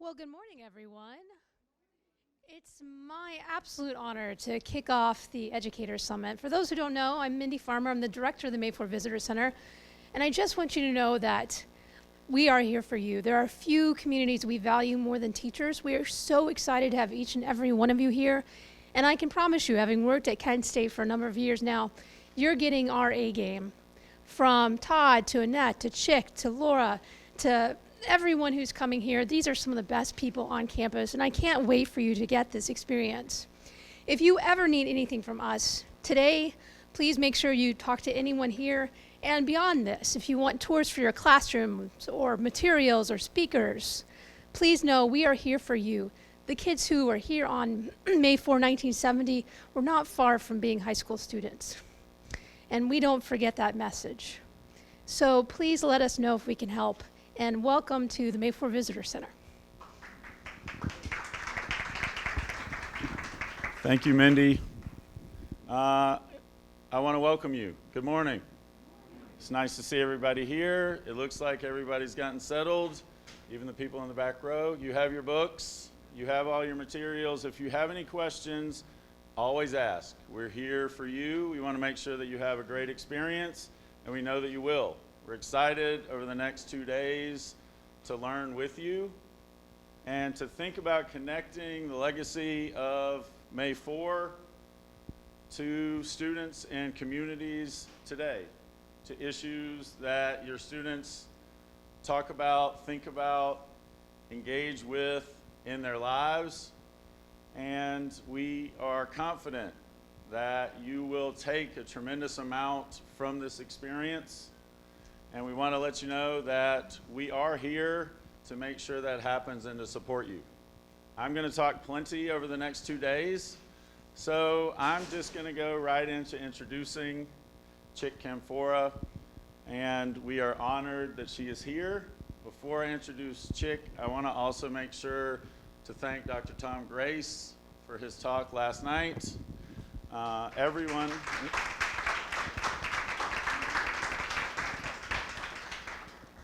Well, good morning, everyone. It's my absolute honor to kick off the Educator Summit. For those who don't know, I'm Mindy Farmer. I'm the director of the Mayflower Visitor Center. And I just want you to know that we are here for you. There are few communities we value more than teachers. We are so excited to have each and every one of you here. And I can promise you, having worked at Kent State for a number of years now, you're getting our A game. From Todd to Annette to Chick to Laura to everyone who's coming here. These are some of the best people on campus, and I can't wait for you to get this experience. If you ever need anything from us today, please make sure you talk to anyone here. And beyond this, if you want tours for your classrooms or materials or speakers, please know we are here for you. The kids who were here on May 4, 1970 were not far from being high school students. And we don't forget that message. So please let us know if we can help. And welcome to the Mayflower Visitor Center. Thank you, Mindy. I want to welcome you. Good morning. It's nice to see everybody here. It looks like everybody's gotten settled, even the people in the back row. You have your books. You have all your materials. If you have any questions, always ask. We're here for you. We want to make sure that you have a great experience, and we know that you will. We're excited over the next 2 days to learn with you and to think about connecting the legacy of May 4 to students and communities today, to issues that your students talk about, think about, engage with in their lives. And we are confident that you will take a tremendous amount from this experience. And we want to let you know that we are here to make sure that happens and to support you. I'm going to talk plenty over the next 2 days, so I'm just going to go right into introducing Chic Canfora, and we are honored that she is here. Before I introduce Chic, I want to also make sure to thank Dr. Tom Grace for his talk last night. Everyone.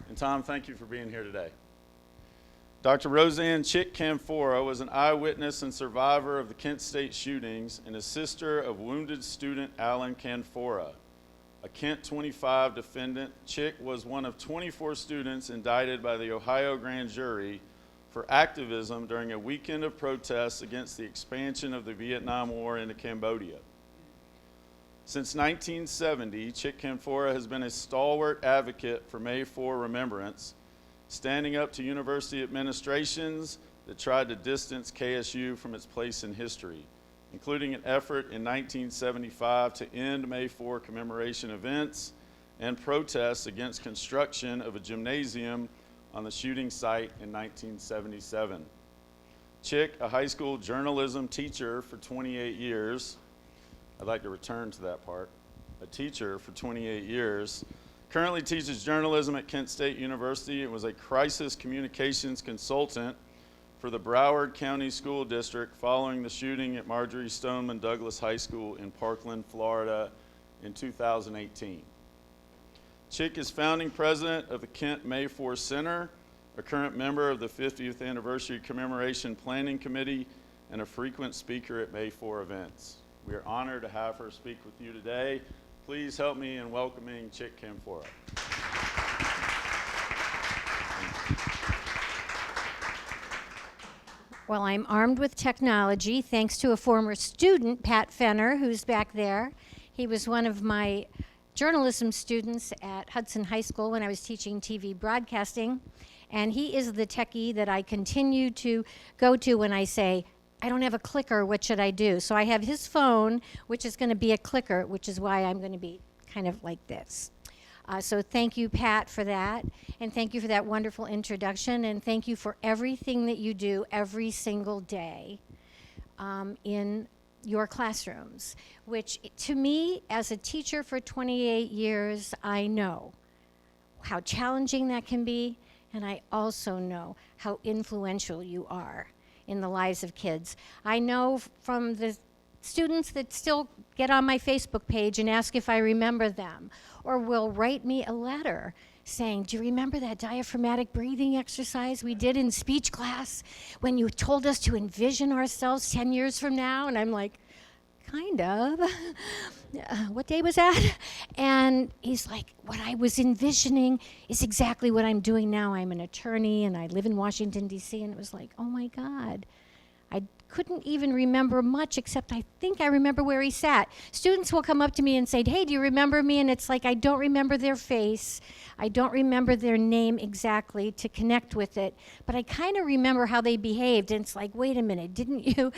And Tom, thank you for being here today. Dr. Roseanne Chic Canfora was an eyewitness and survivor of the Kent State shootings and a sister of wounded student Alan Canfora. A Kent 25 defendant, Chic was one of 24 students indicted by the Ohio grand jury for activism during a weekend of protests against the expansion of the Vietnam War into Cambodia. Since 1970, Chic Canfora has been a stalwart advocate for May 4 remembrance, standing up to university administrations that tried to distance KSU from its place in history, including an effort in 1975 to end May 4 commemoration events and protests against construction of a gymnasium on the shooting site in 1977. Chic, a high school journalism teacher for 28 years, I'd like to return to that part. A teacher for 28 years, currently teaches journalism at Kent State University and was a crisis communications consultant for the Broward County School District following the shooting at Marjorie Stoneman Douglas High School in Parkland, Florida in 2018. Chic is founding president of the Kent May 4 Center, a current member of the 50th Anniversary Commemoration Planning Committee, and a frequent speaker at May 4 events. We are honored to have her speak with you today. Please help me in welcoming Chic Canfora. Well, I'm armed with technology thanks to a former student, Pat Fenner, who's back there. He was one of my journalism students at Hudson High School when I was teaching TV broadcasting, and he is the techie that I continue to go to when I say, I don't have a clicker, what should I do? So I have his phone, which is going to be a clicker, which is why I'm going to be kind of like this. So thank you, Pat, for that, and thank you for that wonderful introduction, and thank you for everything that you do every single day in your classrooms, which to me, as a teacher for 28 years, I know how challenging that can be, and I also know how influential you are in the lives of kids. I know from the students that still get on my Facebook page and ask if I remember them, or will write me a letter saying, do you remember that diaphragmatic breathing exercise we did in speech class when you told us to envision ourselves 10 years from now? And I'm like, kind of. What day was that? And he's like, what I was envisioning is exactly what I'm doing now. I'm an attorney and I live in Washington, D.C. And it was like, oh my God. I couldn't even remember much, except I think I remember where he sat. Students will come up to me and say, hey, do you remember me? And it's like, I don't remember their face. I don't remember their name exactly to connect with it. But I kind of remember how they behaved. And it's like, wait a minute, didn't you?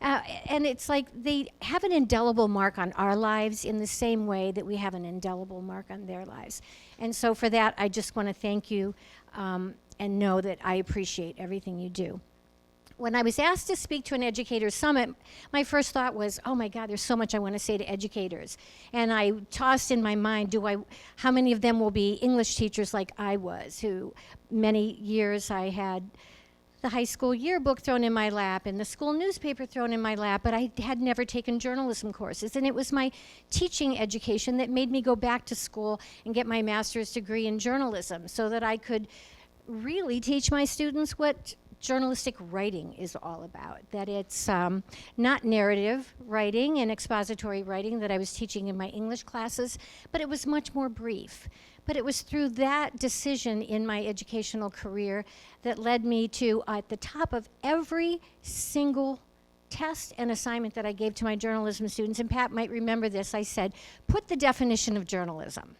And it's like they have an indelible mark on our lives in the same way that we have an indelible mark on their lives. And so for that, I just want to thank you and know that I appreciate everything you do. When I was asked to speak to an educators summit, my first thought was, oh my God, there's so much I want to say to educators. And I tossed in my mind, how many of them will be English teachers like I was, who many years I had the high school yearbook thrown in my lap and the school newspaper thrown in my lap, but I had never taken journalism courses. And it was my teaching education that made me go back to school and get my master's degree in journalism so that I could really teach my students what journalistic writing is all about, that it's not narrative writing and expository writing that I was teaching in my English classes, but it was much more brief. But it was through that decision in my educational career that led me to, at the top of every single test and assignment that I gave to my journalism students, and Pat might remember this, I said, put the definition of journalism.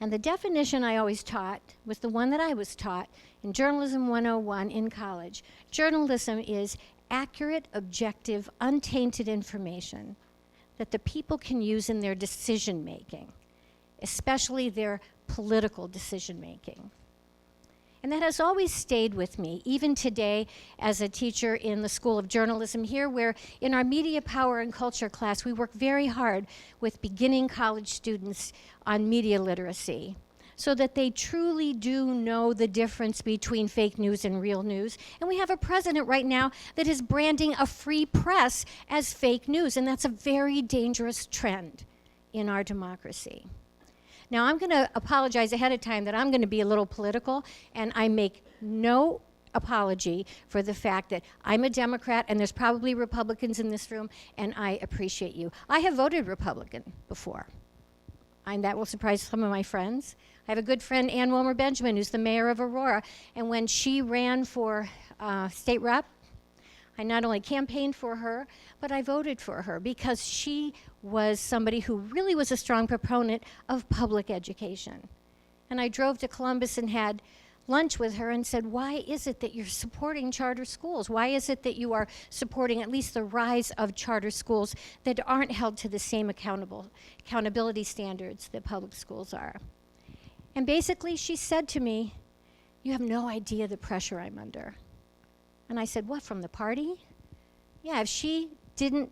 And the definition I always taught was the one that I was taught in Journalism 101 in college. Journalism is accurate, objective, untainted information that the people can use in their decision making, especially their political decision making. And that has always stayed with me, even today as a teacher in the School of Journalism here, where in our Media Power and Culture class, we work very hard with beginning college students on media literacy so that they truly do know the difference between fake news and real news. And we have a president right now that is branding a free press as fake news, and that's a very dangerous trend in our democracy. Now, I'm going to apologize ahead of time that I'm going to be a little political, and I make no apology for the fact that I'm a Democrat, and there's probably Republicans in this room, and I appreciate you. I have voted Republican before, and that will surprise some of my friends. I have a good friend, Ann Wilmer Benjamin, who's the mayor of Aurora, and when she ran for state rep, I not only campaigned for her, but I voted for her because she was somebody who really was a strong proponent of public education. And I drove to Columbus and had lunch with her and said, why is it that you're supporting charter schools? Why is it that you are supporting at least the rise of charter schools that aren't held to the same accountability standards that public schools are? And basically she said to me, you have no idea the pressure I'm under. And I said, what, from the party? Yeah, if she didn't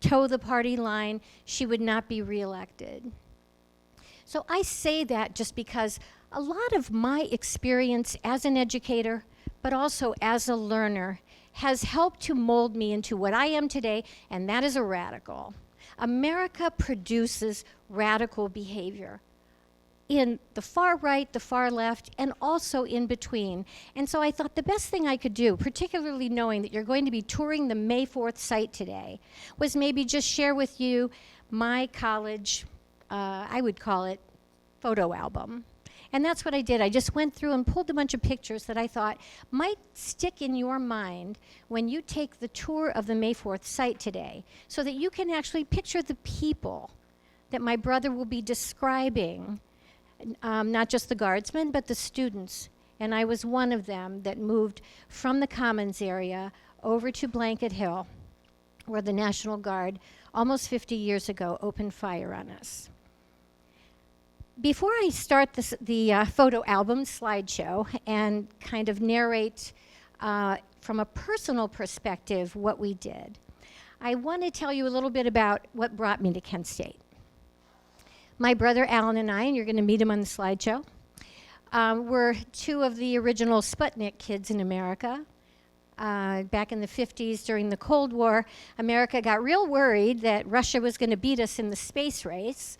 toe the party line, she would not be reelected. So I say that just because a lot of my experience as an educator, but also as a learner, has helped to mold me into what I am today, and that is a radical. America produces radical behavior in the far right, the far left, and also in between. And so I thought the best thing I could do, particularly knowing that you're going to be touring the May 4th site today, was maybe just share with you my college, I would call it, photo album. And that's what I did. I just went through and pulled a bunch of pictures that I thought might stick in your mind when you take the tour of the May 4th site today, so that you can actually picture the people that my brother will be describing, not just the guardsmen, but the students. And I was one of them that moved from the Commons area over to Blanket Hill, where the National Guard, almost 50 years ago, opened fire on us. Before I start the photo album slideshow and kind of narrate from a personal perspective what we did, I want to tell you a little bit about what brought me to Kent State. My brother Alan and I, and you're going to meet him on the slideshow, were two of the original Sputnik kids in America. Back in the 50s during the Cold War, America got real worried that Russia was going to beat us in the space race.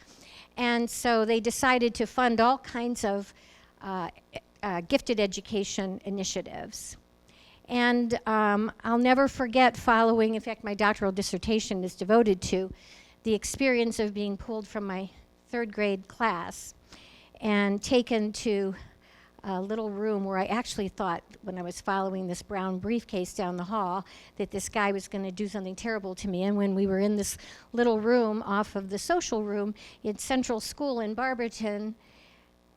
And so they decided to fund all kinds of gifted education initiatives. And I'll never forget following, in fact, my doctoral dissertation is devoted to the experience of being pulled from my third grade class and taken to a little room where I actually thought, when I was following this brown briefcase down the hall, that this guy was going to do something terrible to me. And when we were in this little room off of the social room in Central School in Barberton,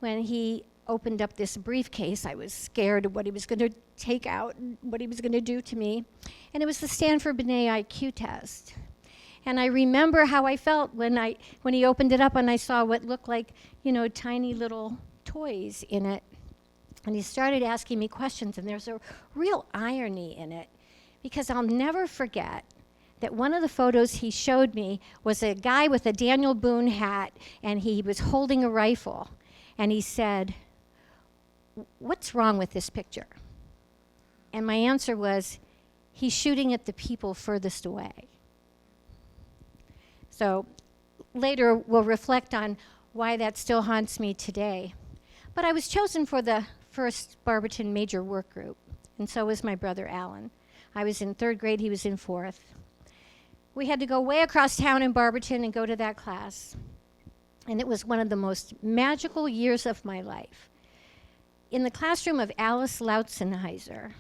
when he opened up this briefcase, I was scared of what he was going to take out and what he was going to do to me. And it was the Stanford-Binet IQ Test. And I remember how I felt when he opened it up and I saw what looked like, tiny little toys in it. And he started asking me questions, and there's a real irony in it, because I'll never forget that one of the photos he showed me was a guy with a Daniel Boone hat, and he was holding a rifle. And he said, "What's wrong with this picture?" And my answer was, "He's shooting at the people furthest away." So later we'll reflect on why that still haunts me today. But I was chosen for the first Barberton major work group, and so was my brother Alan. I was in third grade, he was in fourth. We had to go way across town in Barberton and go to that class. And it was one of the most magical years of my life. In the classroom of Alice Lautzenheiser,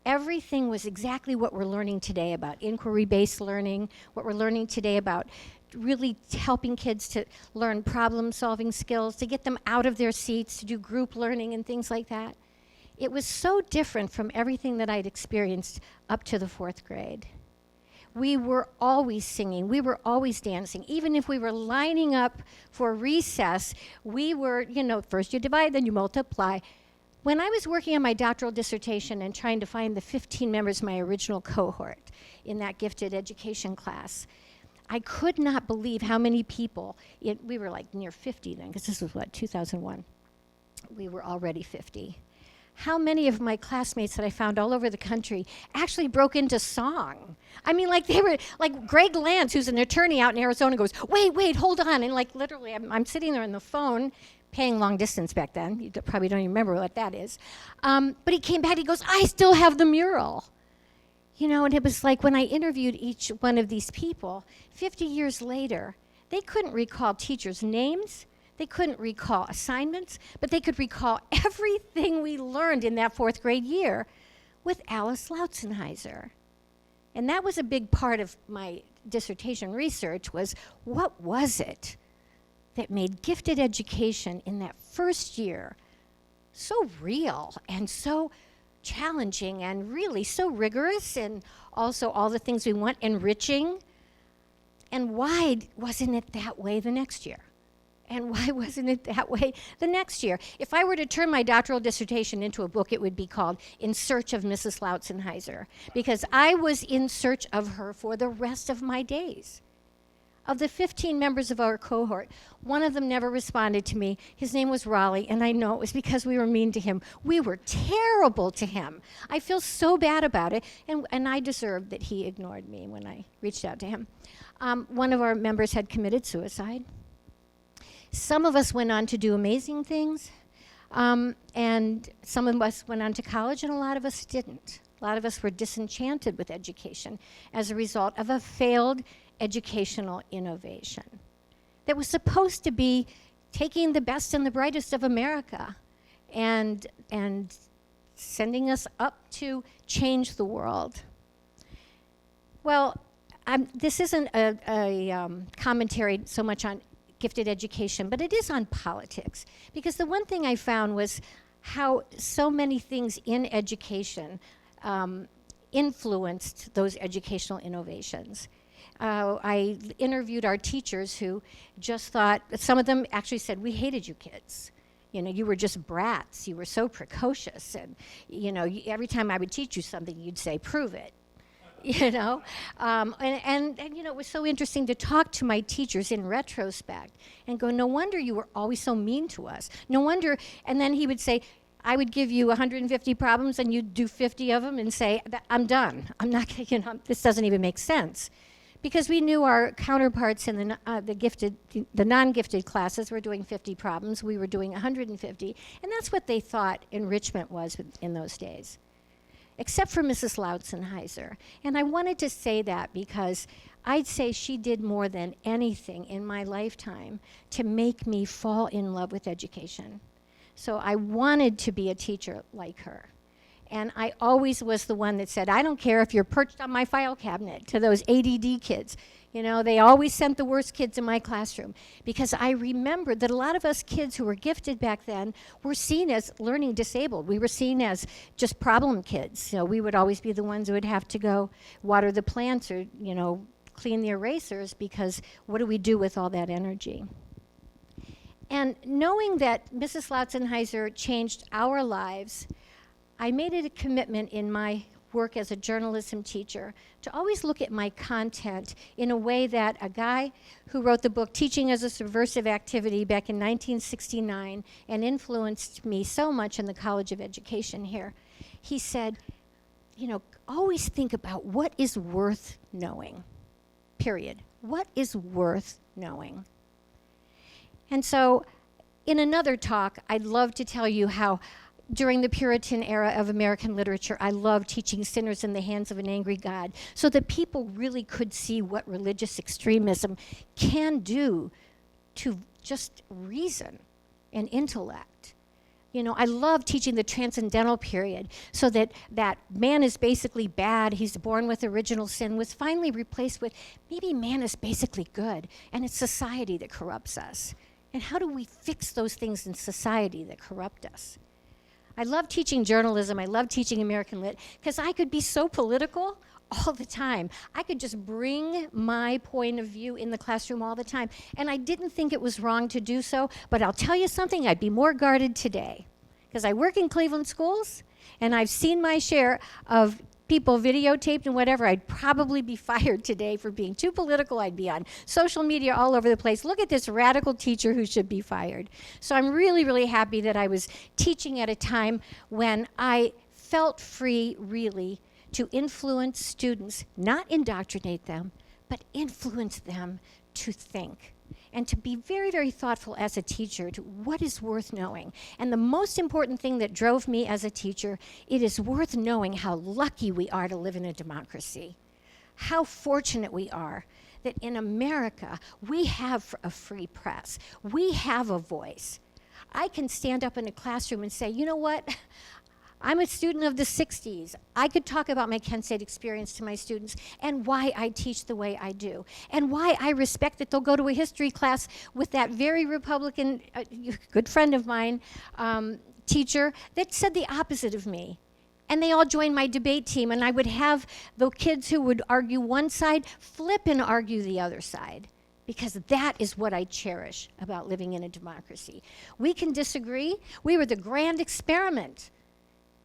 everything was exactly what we're learning today about inquiry-based learning, what we're learning today about really helping kids to learn problem-solving skills, to get them out of their seats, to do group learning and things like that. It was so different from everything that I'd experienced up to the fourth grade. We were always singing, we were always dancing. Even if we were lining up for recess, we were, first you divide, then you multiply. When I was working on my doctoral dissertation and trying to find the 15 members of my original cohort in that gifted education class, I could not believe how many people, we were like near 50 then, because this was 2001. We were already 50. How many of my classmates that I found all over the country actually broke into song? I mean, they were, like Greg Lance, who's an attorney out in Arizona, goes, wait, hold on. And literally, I'm sitting there on the phone, paying long distance back then. You probably don't even remember what that is. But he came back, he goes, "I still have the mural." And it was like when I interviewed each one of these people, 50 years later, they couldn't recall teachers' names, they couldn't recall assignments, but they could recall everything we learned in that fourth grade year with Alice Lautzenheiser. And that was a big part of my dissertation research, was what was it that made gifted education in that first year so real and so challenging and really so rigorous, and also all the things we want, enriching. And why wasn't it that way the next year? And why wasn't it that way the next year? If I were to turn my doctoral dissertation into a book, it would be called In Search of Mrs. Lautzenheiser, because I was in search of her for the rest of my days. Of the 15 members of our cohort, one of them never responded to me. His name was Raleigh, and I know it was because we were mean to him. We were terrible to him. I feel so bad about it, and I deserved that he ignored me when I reached out to him. One of our members had committed suicide. Some of us went on to do amazing things, and some of us went on to college, and a lot of us didn't. A lot of us were disenchanted with education as a result of a failed educational innovation that was supposed to be taking the best and the brightest of America and sending us up to change the world. Well, this isn't a commentary so much on gifted education, but it is on politics, because the one thing I found was how so many things in education influenced those educational innovations. I interviewed our teachers who just thought, some of them actually said, "We hated you kids. You were just brats. You were so precocious. And, every time I would teach you something, you'd say, 'Prove it.'" It was so interesting to talk to my teachers in retrospect and go, "No wonder you were always so mean to us. No wonder." And then he would say, I would give you 150 problems and you'd do 50 of them and say, "I'm done. I'm not, this doesn't even make sense." because we knew our counterparts in the non-gifted classes were doing 50 problems. We were doing 150, and that's what they thought enrichment was in those days, except for Mrs. Lautzenheiser. And I wanted to say that because I'd say she did more than anything in my lifetime to make me fall in love with education. So I wanted to be a teacher like her. And I always was the one that said, I don't care if you're perched on my file cabinet, to those ADD kids. You know, they always sent the worst kids in my classroom, because I remembered that a lot of us kids who were gifted back then were seen as learning disabled. We were seen as just problem kids. So we would always be the ones who would have to go water the plants or, you know, clean the erasers, because what do we do with all that energy? And knowing that Mrs. Lautzenheiser changed our lives, I made it a commitment in my work as a journalism teacher to always look at my content in a way that a guy who wrote the book Teaching as a Subversive Activity back in 1969 and influenced me so much in the College of Education here, he said, you know, always think about what is worth knowing, period. What is worth knowing? And so in another talk, I'd love to tell you how during the Puritan era of American literature, I loved teaching Sinners in the Hands of an Angry God, so that people really could see what religious extremism can do to just reason and intellect. You know, I love teaching the transcendental period, so that man is basically bad, he's born with original sin, was finally replaced with maybe man is basically good, and it's society that corrupts us. And how do we fix those things in society that corrupt us? I love teaching journalism. I love teaching American Lit, because I could be so political all the time. I could just bring my point of view in the classroom all the time. And I didn't think it was wrong to do so, but I'll tell you something, I'd be more guarded today, because I work in Cleveland schools, and I've seen my share of people videotaped and whatever. I'd probably be fired today for being too political. I'd be on social media all over the place. Look at this radical teacher who should be fired. So I'm really, really happy that I was teaching at a time when I felt free, really, to influence students, not indoctrinate them, but influence them to think and to be very, very thoughtful as a teacher to what is worth knowing. And the most important thing that drove me as a teacher, it is worth knowing how lucky we are to live in a democracy. How fortunate we are that in America, we have a free press. We have a voice. I can stand up in a classroom and say, you know what? I'm a student of the 60s. I could talk about my Kent State experience to my students and why I teach the way I do, and why I respect that they'll go to a history class with that very Republican, good friend of mine, teacher, that said the opposite of me. And they all joined my debate team, and I would have the kids who would argue one side flip and argue the other side, because that is what I cherish about living in a democracy. We can disagree. We were the grand experiment.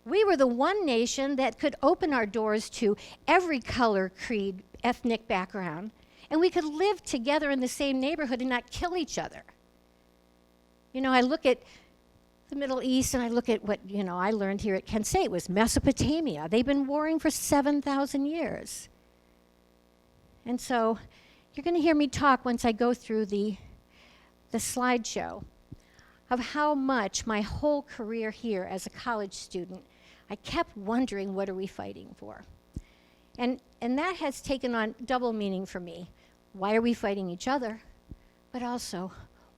We were the one nation that could open our doors to every color, creed, ethnic background, and we could live together in the same neighborhood and not kill each other. You know, I look at the Middle East and I look at what, you know, I learned here at Kent State was Mesopotamia. They've been warring for 7,000 years. And so you're going to hear me talk once I go through the slideshow of how much my whole career here as a college student, I kept wondering, what are we fighting for? And that has taken on double meaning for me. Why are we fighting each other? But also,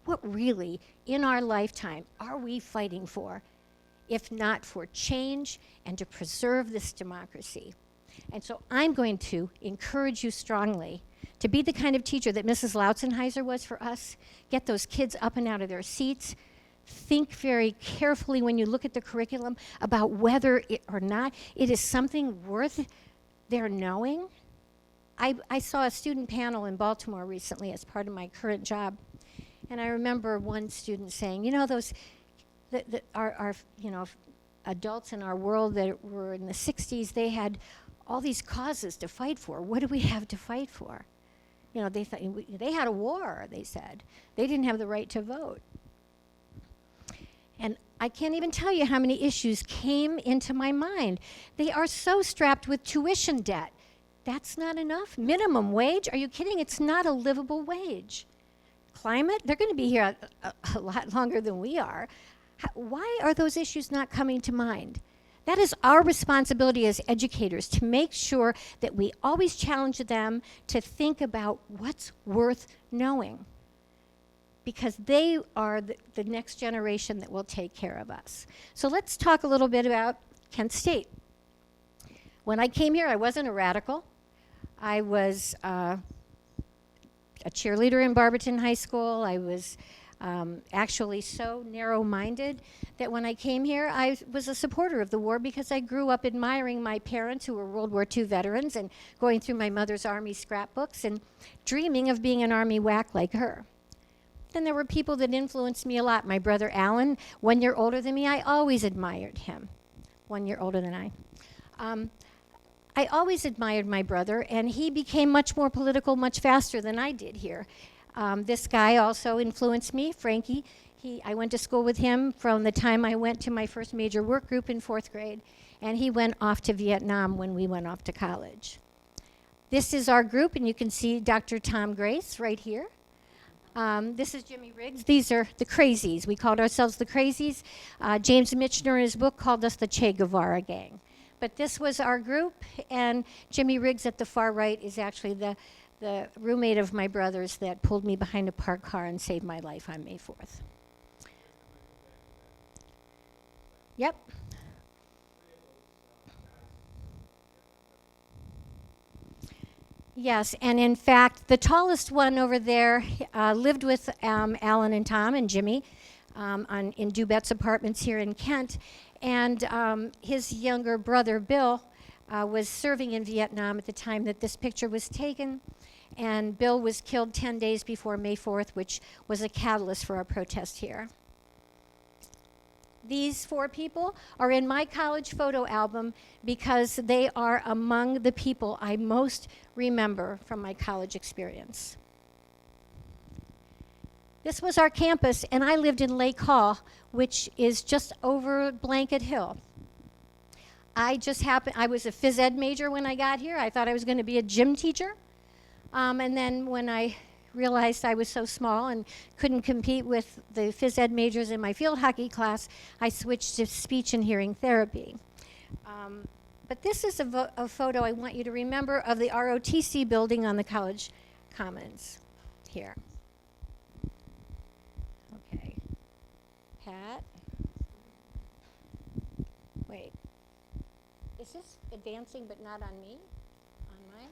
what really, in our lifetime, are we fighting for, if not for change and to preserve this democracy? And so I'm going to encourage you strongly to be the kind of teacher that Mrs. Lautzenheiser was for us. Get those kids up and out of their seats. Think very carefully when you look at the curriculum about whether it or not it is something worth their knowing. I saw a student panel in Baltimore recently as part of my current job, and I remember one student saying, you know, those our you know, adults in our world that were in the 60s, they had all these causes to fight for. What do we have to fight for? You know, they thought they had a war, they said. They didn't have the right to vote. And I can't even tell you how many issues came into my mind. They are so strapped with tuition debt. That's not enough? Minimum wage? Are you kidding? It's not a livable wage. Climate? They're going to be here a lot longer than we are. Why are those issues not coming to mind? That is our responsibility as educators, to make sure that we always challenge them to think about what's worth knowing, because they are the next generation that will take care of us. So let's talk a little bit about Kent State. When I came here, I wasn't a radical. I was a cheerleader in Barberton High School. I was actually so narrow-minded that when I came here, I was a supporter of the war because I grew up admiring my parents who were World War II veterans and going through my mother's Army scrapbooks and dreaming of being an Army WAC like her. Then there were people that influenced me a lot. My brother Alan, 1 year older than me, I always admired him. 1 year older than I. I always admired my brother, and he became much more political much faster than I did here. This guy also influenced me, Frankie. I went to school with him from the time I went to my first major work group in 4th grade, and he went off to Vietnam when we went off to college. This is our group, and you can see Dr. Tom Grace right here. This is Jimmy Riggs. These are the crazies. We called ourselves the crazies. James Michener in his book called us the Che Guevara gang. But this was our group, and Jimmy Riggs at the far right is actually the roommate of my brother's that pulled me behind a parked car and saved my life on May 4th. Yep. Yes, and in fact, the tallest one over there lived with Alan and Tom and Jimmy in Dubet's apartments here in Kent. And his younger brother, Bill, was serving in Vietnam at the time that this picture was taken. And Bill was killed 10 days before May 4th, which was a catalyst for our protest here. These 4 people are in my college photo album because they are among the people I most remember from my college experience. This was our campus, and I lived in Lake Hall, which is just over Blanket Hill. I was a phys ed major when I got here. I thought I was going to be a gym teacher. And then when I realized I was so small and couldn't compete with the phys ed majors in my field hockey class, I switched to speech and hearing therapy. But this is a photo I want you to remember of the ROTC building on the college commons here. Okay. Pat. Wait. Is this advancing but not on me? On mine?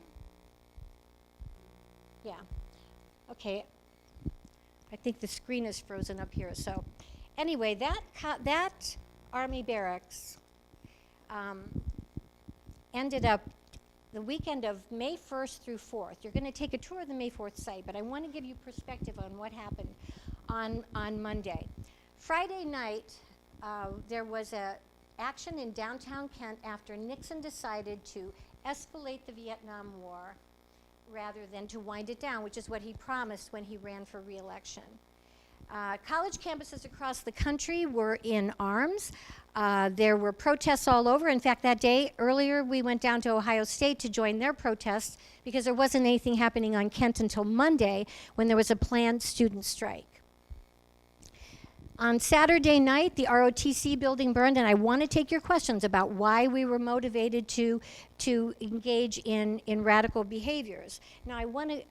Yeah. Okay. I think the screen is frozen up here. So anyway, that Army barracks ended up the weekend of May 1st through 4th. You're going to take a tour of the May 4th site, but I want to give you perspective on what happened on Monday. Friday night, there was an action in downtown Kent after Nixon decided to escalate the Vietnam War rather than to wind it down, which is what he promised when he ran for re-election. College campuses across the country were in arms. There were protests all over. In fact, that day, earlier, we went down to Ohio State to join their protests because there wasn't anything happening on Kent until Monday when there was a planned student strike. On Saturday night, the ROTC building burned, and I want to take your questions about why we were motivated to engage in radical behaviors. Now, I want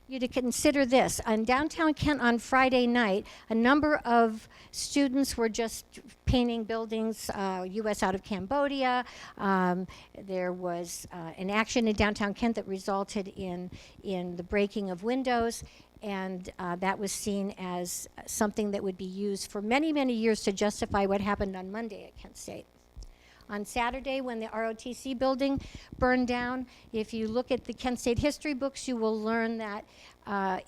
you to consider this. On downtown Kent on Friday night, a number of students were just painting buildings, U.S. out of Cambodia. There was an action in downtown Kent that resulted in the breaking of windows. And that was seen as something that would be used for many, many years to justify what happened on Monday at Kent State. On Saturday, when the ROTC building burned down, if you look at the Kent State history books, you will learn that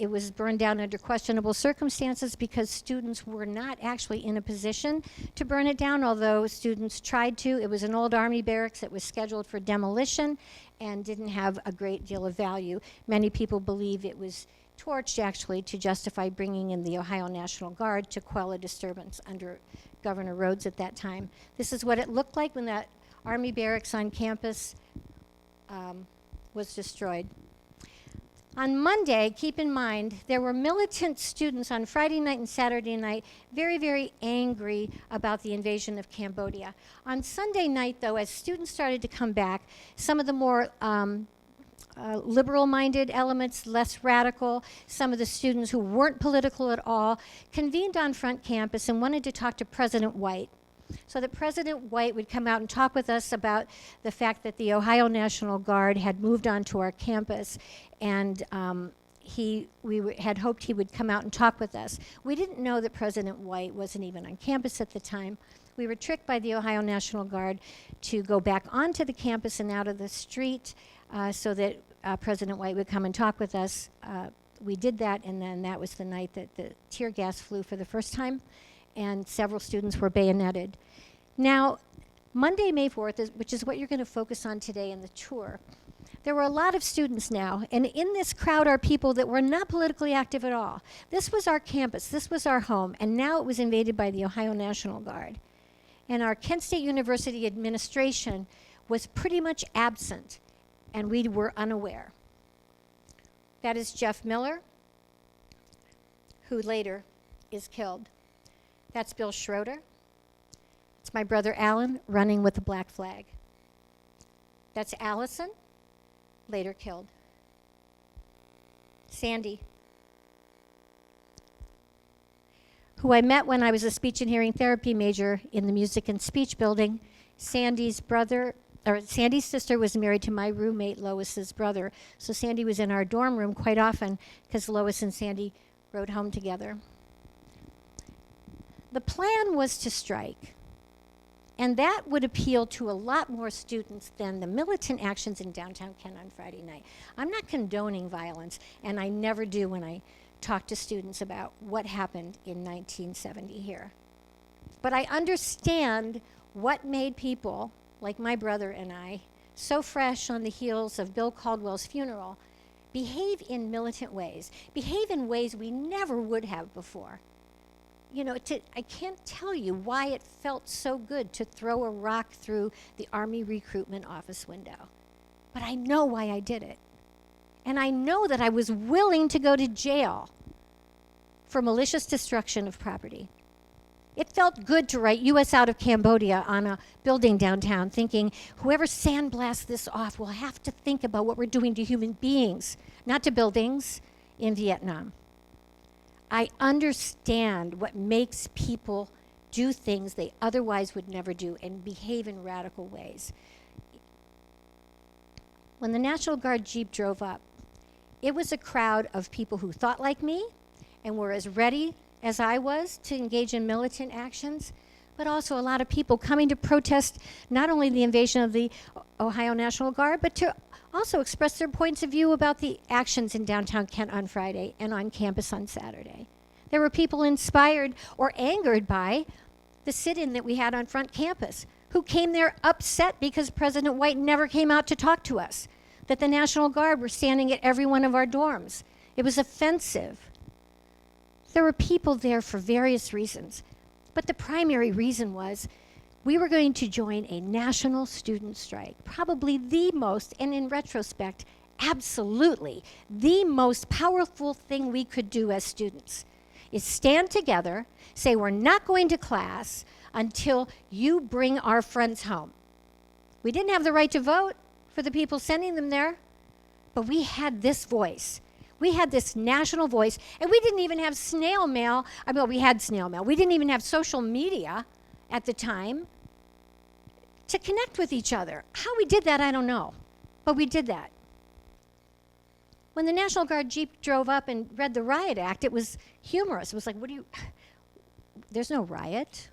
it was burned down under questionable circumstances because students were not actually in a position to burn it down, although students tried to. It was an old Army barracks that was scheduled for demolition and didn't have a great deal of value. Many people believe it was torched actually to justify bringing in the Ohio National Guard to quell a disturbance under Governor Rhodes at that time. This is what it looked like when that Army barracks on campus was destroyed. On Monday, keep in mind, there were militant students on Friday night and Saturday night very, very angry about the invasion of Cambodia. On Sunday night, though, as students started to come back, some of the more liberal-minded elements, less radical, some of the students who weren't political at all, convened on front campus and wanted to talk to President White, so that President White would come out and talk with us about the fact that the Ohio National Guard had moved onto our campus, and we had hoped he would come out and talk with us. We didn't know that President White wasn't even on campus at the time. We were tricked by the Ohio National Guard to go back onto the campus and out of the street so that President White would come and talk with us. We did that, and then that was the night that the tear gas flew for the first time, and several students were bayoneted. Now, Monday, May 4th, which is what you're going to focus on today in the tour, there were a lot of students now, and in this crowd are people that were not politically active at all. This was our campus, this was our home, and now it was invaded by the Ohio National Guard. And our Kent State University administration was pretty much absent, and we were unaware. That is Jeff Miller, who later is killed. That's Bill Schroeder. It's my brother Alan running with the black flag. That's Allison, later killed. Sandy, who I met when I was a speech and hearing therapy major in the music and speech building. Sandy's sister was married to my roommate Lois's brother, so Sandy was in our dorm room quite often because Lois and Sandy rode home together. The plan was to strike, and that would appeal to a lot more students than the militant actions in downtown Kent on Friday night. I'm not condoning violence, and I never do when I talk to students about what happened in 1970 here. But I understand what made people, like my brother and I, so fresh on the heels of Bill Caldwell's funeral, behave in militant ways, behave in ways we never would have before. You know, I can't tell you why it felt so good to throw a rock through the Army recruitment office window. But I know why I did it. And I know that I was willing to go to jail for malicious destruction of property. It felt good to write U.S. out of Cambodia on a building downtown, thinking whoever sandblasts this off will have to think about what we're doing to human beings, not to buildings in Vietnam. I understand what makes people do things they otherwise would never do and behave in radical ways. When the National Guard Jeep drove up, it was a crowd of people who thought like me and were as ready as I was to engage in militant actions, but also a lot of people coming to protest not only the invasion of the Ohio National Guard, but to also express their points of view about the actions in downtown Kent on Friday and on campus on Saturday. There were people inspired or angered by the sit-in that we had on front campus, who came there upset because President White never came out to talk to us, that the National Guard were standing at every one of our dorms. It was offensive. There were people there for various reasons, but the primary reason was we were going to join a national student strike, probably the most, and in retrospect, absolutely the most powerful thing we could do as students, is stand together, say we're not going to class until you bring our friends home. We didn't have the right to vote for the people sending them there, but we had this voice. We had this national voice, and we didn't even have snail mail. We had snail mail. We didn't even have social media at the time to connect with each other. How we did that, I don't know, but we did that. When the National Guard Jeep drove up and read the riot act, it was humorous. It was like, there's no riot.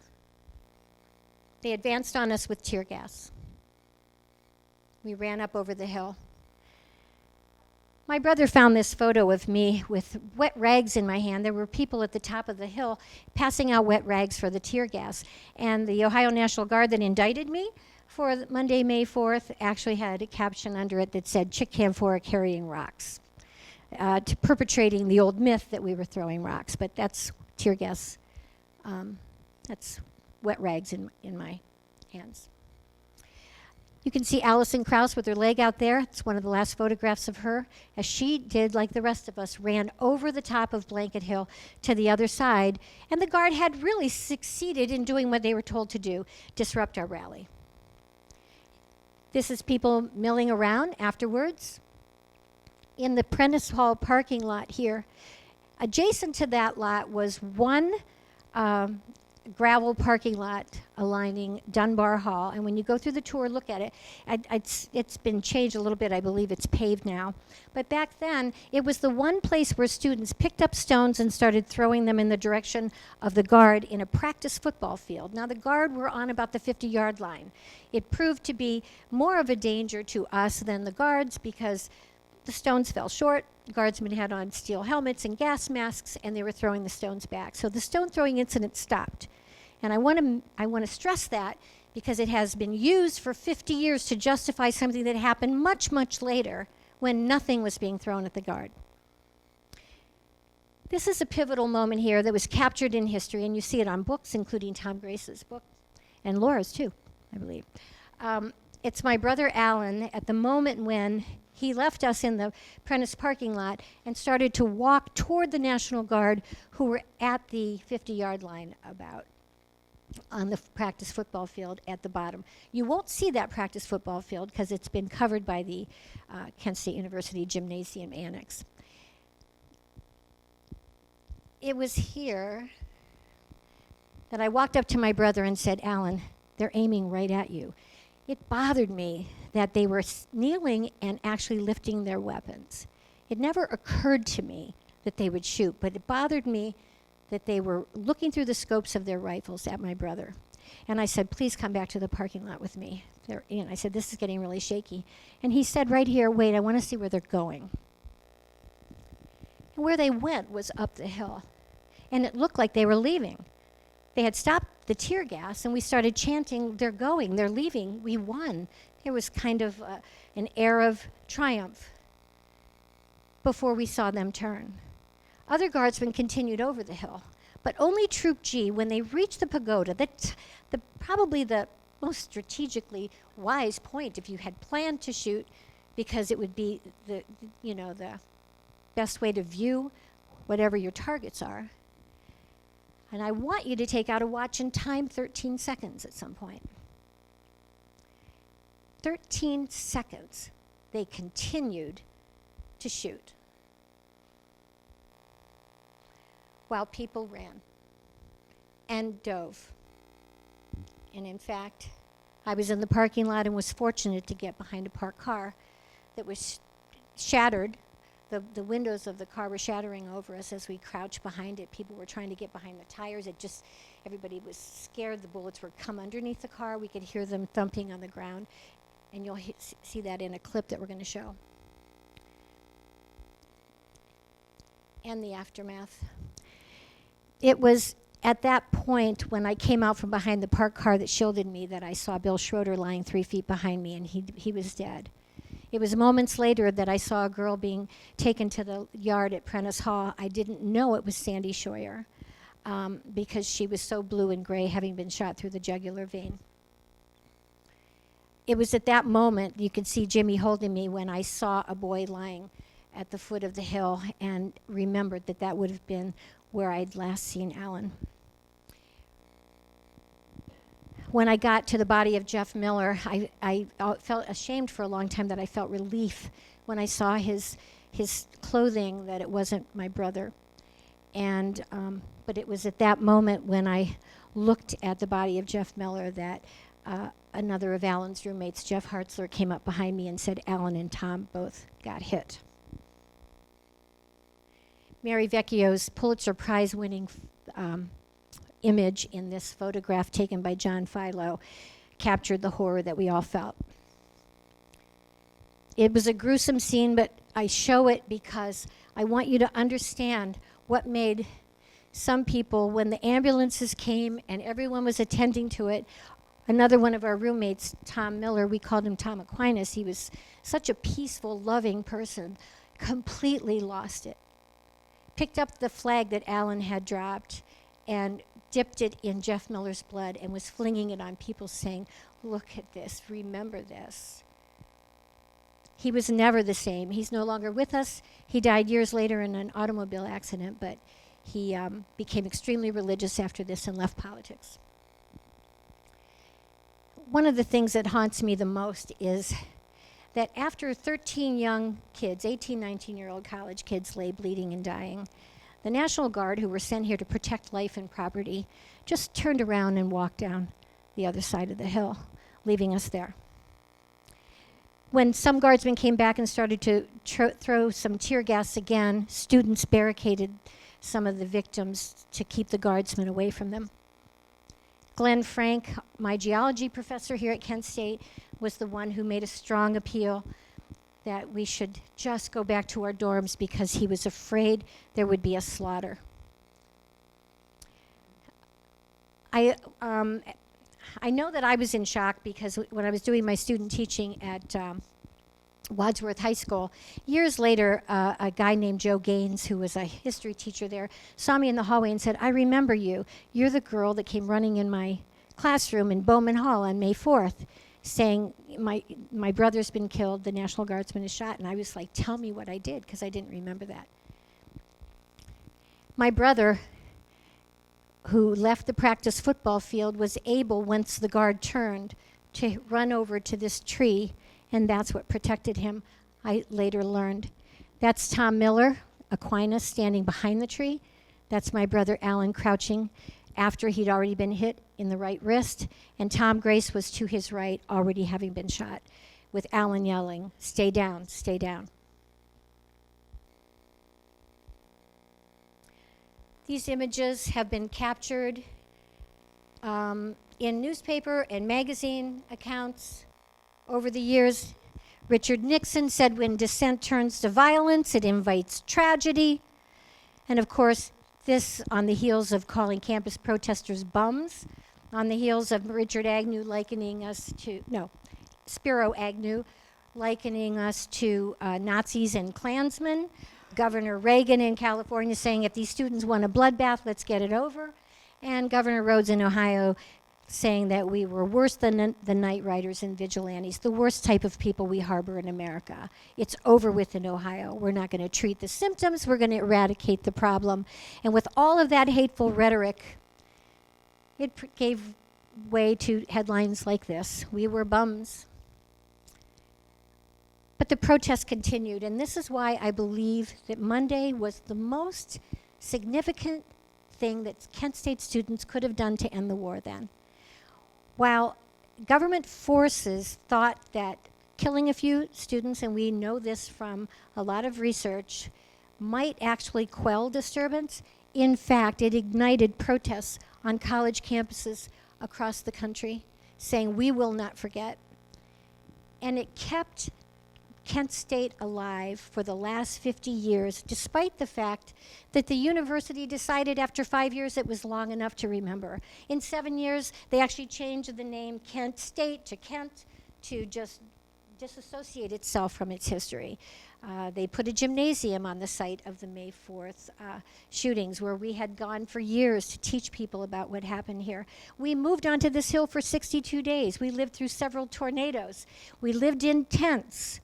They advanced on us with tear gas. We ran up over the hill. My brother found this photo of me with wet rags in my hand. There were people at the top of the hill passing out wet rags for the tear gas. And the Ohio National Guard that indicted me for Monday, May 4th actually had a caption under it that said, Chic Canfora carrying rocks, to perpetrating the old myth that we were throwing rocks. But that's tear gas. That's wet rags in my hands. You can see Allison Krauss with her leg out there. It's one of the last photographs of her, as she did, like the rest of us, ran over the top of Blanket Hill to the other side, and the guard had really succeeded in doing what they were told to do, disrupt our rally. This is people milling around afterwards. In the Prentice Hall parking lot here, adjacent to that lot was one gravel parking lot aligning Dunbar Hall. And when you go through the tour, look at it. It's been changed a little bit. I believe it's paved now. But back then, it was the one place where students picked up stones and started throwing them in the direction of the guard in a practice football field. Now, the guard were on about the 50-yard line. It proved to be more of a danger to us than the guards because the stones fell short. Guardsmen had on steel helmets and gas masks, and they were throwing the stones back. So the stone throwing incident stopped. And I want to stress that because it has been used for 50 years to justify something that happened much, much later when nothing was being thrown at the guard. This is a pivotal moment here that was captured in history, and you see it on books, including Tom Grace's book, and Laura's too, I believe. It's my brother Alan at the moment when he left us in the Prentice parking lot and started to walk toward the National Guard, who were at the 50-yard line about on the practice football field at the bottom. You won't see that practice football field because it's been covered by the Kent State University Gymnasium Annex. It was here that I walked up to my brother and said, Alan, they're aiming right at you. It bothered me that they were kneeling and actually lifting their weapons. It never occurred to me that they would shoot, but it bothered me that they were looking through the scopes of their rifles at my brother. And I said, please come back to the parking lot with me. I said, this is getting really shaky. And he said right here, wait, I want to see where they're going. And where they went was up the hill. And it looked like they were leaving. They had stopped the tear gas, and we started chanting, they're going, they're leaving, we won. There was kind of an air of triumph before we saw them turn. Other guardsmen continued over the hill, but only Troop G, when they reached the pagoda, probably the most strategically wise point if you had planned to shoot, because it would be the best way to view whatever your targets are. And I want you to take out a watch and time 13 seconds at some point. 13 seconds, they continued to shoot while people ran and dove. And in fact, I was in the parking lot and was fortunate to get behind a parked car that was shattered. The windows of the car were shattering over us as we crouched behind it. People were trying to get behind the tires. Everybody was scared the bullets would come underneath the car. We could hear them thumping on the ground. And you'll see that in a clip that we're going to show. And the aftermath. It was at that point when I came out from behind the parked car that shielded me that I saw Bill Schroeder lying 3 feet behind me, and he was dead. It was moments later that I saw a girl being taken to the yard at Prentice Hall. I didn't know it was Sandy Scheuer because she was so blue and gray, having been shot through the jugular vein. It was at that moment, you could see Jimmy holding me, when I saw a boy lying at the foot of the hill and remembered that would have been where I'd last seen Alan. When I got to the body of Jeff Miller, I felt ashamed for a long time that I felt relief when I saw his clothing, that it wasn't my brother. And but it was at that moment when I looked at the body of Jeff Miller that another of Alan's roommates, Jeff Hartzler, came up behind me and said Alan and Tom both got hit. Mary Vecchio's Pulitzer Prize-winning image in this photograph taken by John Philo captured the horror that we all felt. It was a gruesome scene, but I show it because I want you to understand what made some people, when the ambulances came and everyone was attending to it. Another one of our roommates, Tom Miller, we called him Tom Aquinas. He was such a peaceful, loving person, completely lost it. Picked up the flag that Alan had dropped and dipped it in Jeff Miller's blood and was flinging it on people, saying, look at this, remember this. He was never the same. He's no longer with us. He died years later in an automobile accident, but he became extremely religious after this and left politics. One of the things that haunts me the most is that after 13 young kids, 18, 19-year-old college kids lay bleeding and dying, the National Guard, who were sent here to protect life and property, just turned around and walked down the other side of the hill, leaving us there. When some guardsmen came back and started to throw some tear gas again, students barricaded some of the victims to keep the guardsmen away from them. Glenn Frank, my geology professor here at Kent State, was the one who made a strong appeal that we should just go back to our dorms because he was afraid there would be a slaughter. I know that I was in shock because when I was doing my student teaching at Wadsworth High School, years later, a guy named Joe Gaines, who was a history teacher there, saw me in the hallway and said, "I remember you. You're the girl that came running in my classroom in Bowman Hall on May 4th, saying, my brother's been killed, the National Guardsman is shot." And I was like, "Tell me what I did," because I didn't remember that. My brother, who left the practice football field, was able, once the guard turned, to run over to this tree, and that's what protected him, I later learned. That's Tom Miller, Aquinas, standing behind the tree. That's my brother Alan crouching after he'd already been hit in the right wrist, and Tom Grace was to his right, already having been shot, with Alan yelling, "Stay down, stay down." These images have been captured in newspaper and magazine accounts over the years. Richard Nixon said, "When dissent turns to violence, it invites tragedy." And of course, this on the heels of calling campus protesters bums, on the heels of Richard Agnew likening us to, Spiro Agnew likening us to Nazis and Klansmen, Governor Reagan in California saying, "If these students want a bloodbath, let's get it over," and Governor Rhodes in Ohio saying that we were worse than the night riders and vigilantes, the worst type of people we harbor in America. It's over with in Ohio. We're not going to treat the symptoms, we're going to eradicate the problem. And with all of that hateful rhetoric, it gave way to headlines like this: "We were bums." But the protests continued, and this is why I believe that Monday was the most significant thing that Kent State students could have done to end the war then. While government forces thought that killing a few students, and we know this from a lot of research, might actually quell disturbance, in fact, it ignited protests on college campuses across the country, saying, "We will not forget." And it kept Kent State alive for the last 50 years, despite the fact that the university decided after 5 years it was long enough to remember. In 7 years, they actually changed the name Kent State to Kent to just disassociate itself from its history. They put a gymnasium on the site of the May 4th shootings, where we had gone for years to teach people about what happened here. We moved onto this hill for 62 days. We lived through several tornadoes. We lived in tents.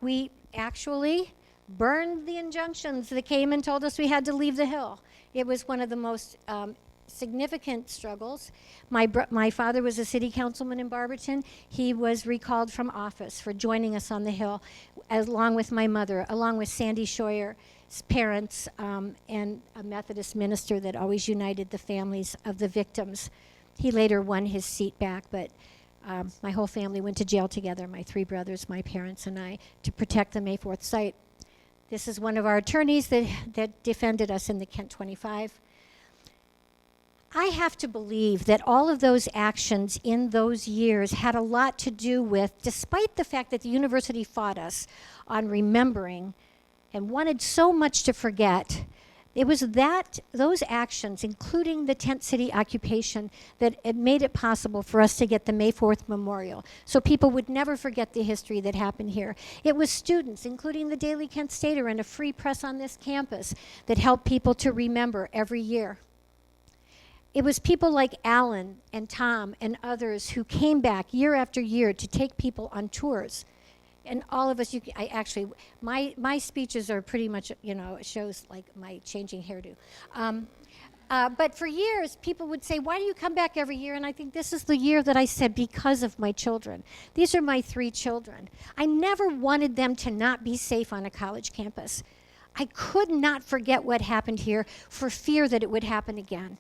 We actually burned the injunctions that came and told us we had to leave the hill. It was one of the most significant struggles. My father was a city councilman in Barberton. He was recalled from office for joining us on the hill, along with my mother, along with Sandy Scheuer's parents, and a Methodist minister that always united the families of the victims. He later won his seat back, but my whole family went to jail together, my 3 brothers, my parents, and I, to protect the May 4th site. This is one of our attorneys that defended us in the Kent 25. I have to believe that all of those actions in those years had a lot to do with, despite the fact that the university fought us on remembering and wanted so much to forget, it was those actions, including the tent city occupation, that it made it possible for us to get the May 4th memorial, so people would never forget the history that happened here. It was students, including the Daily Kent Stater and a free press on this campus, that helped people to remember every year. it was people like Alan and Tom and others who came back year after year to take people on tours. And all of us, my speeches are pretty much, it shows like my changing hairdo. But for years, people would say, why do you come back every year? And I think this is the year that I said, because of my children. These are my 3 children. I never wanted them to not be safe on a college campus. I could not forget what happened here for fear that it would happen again.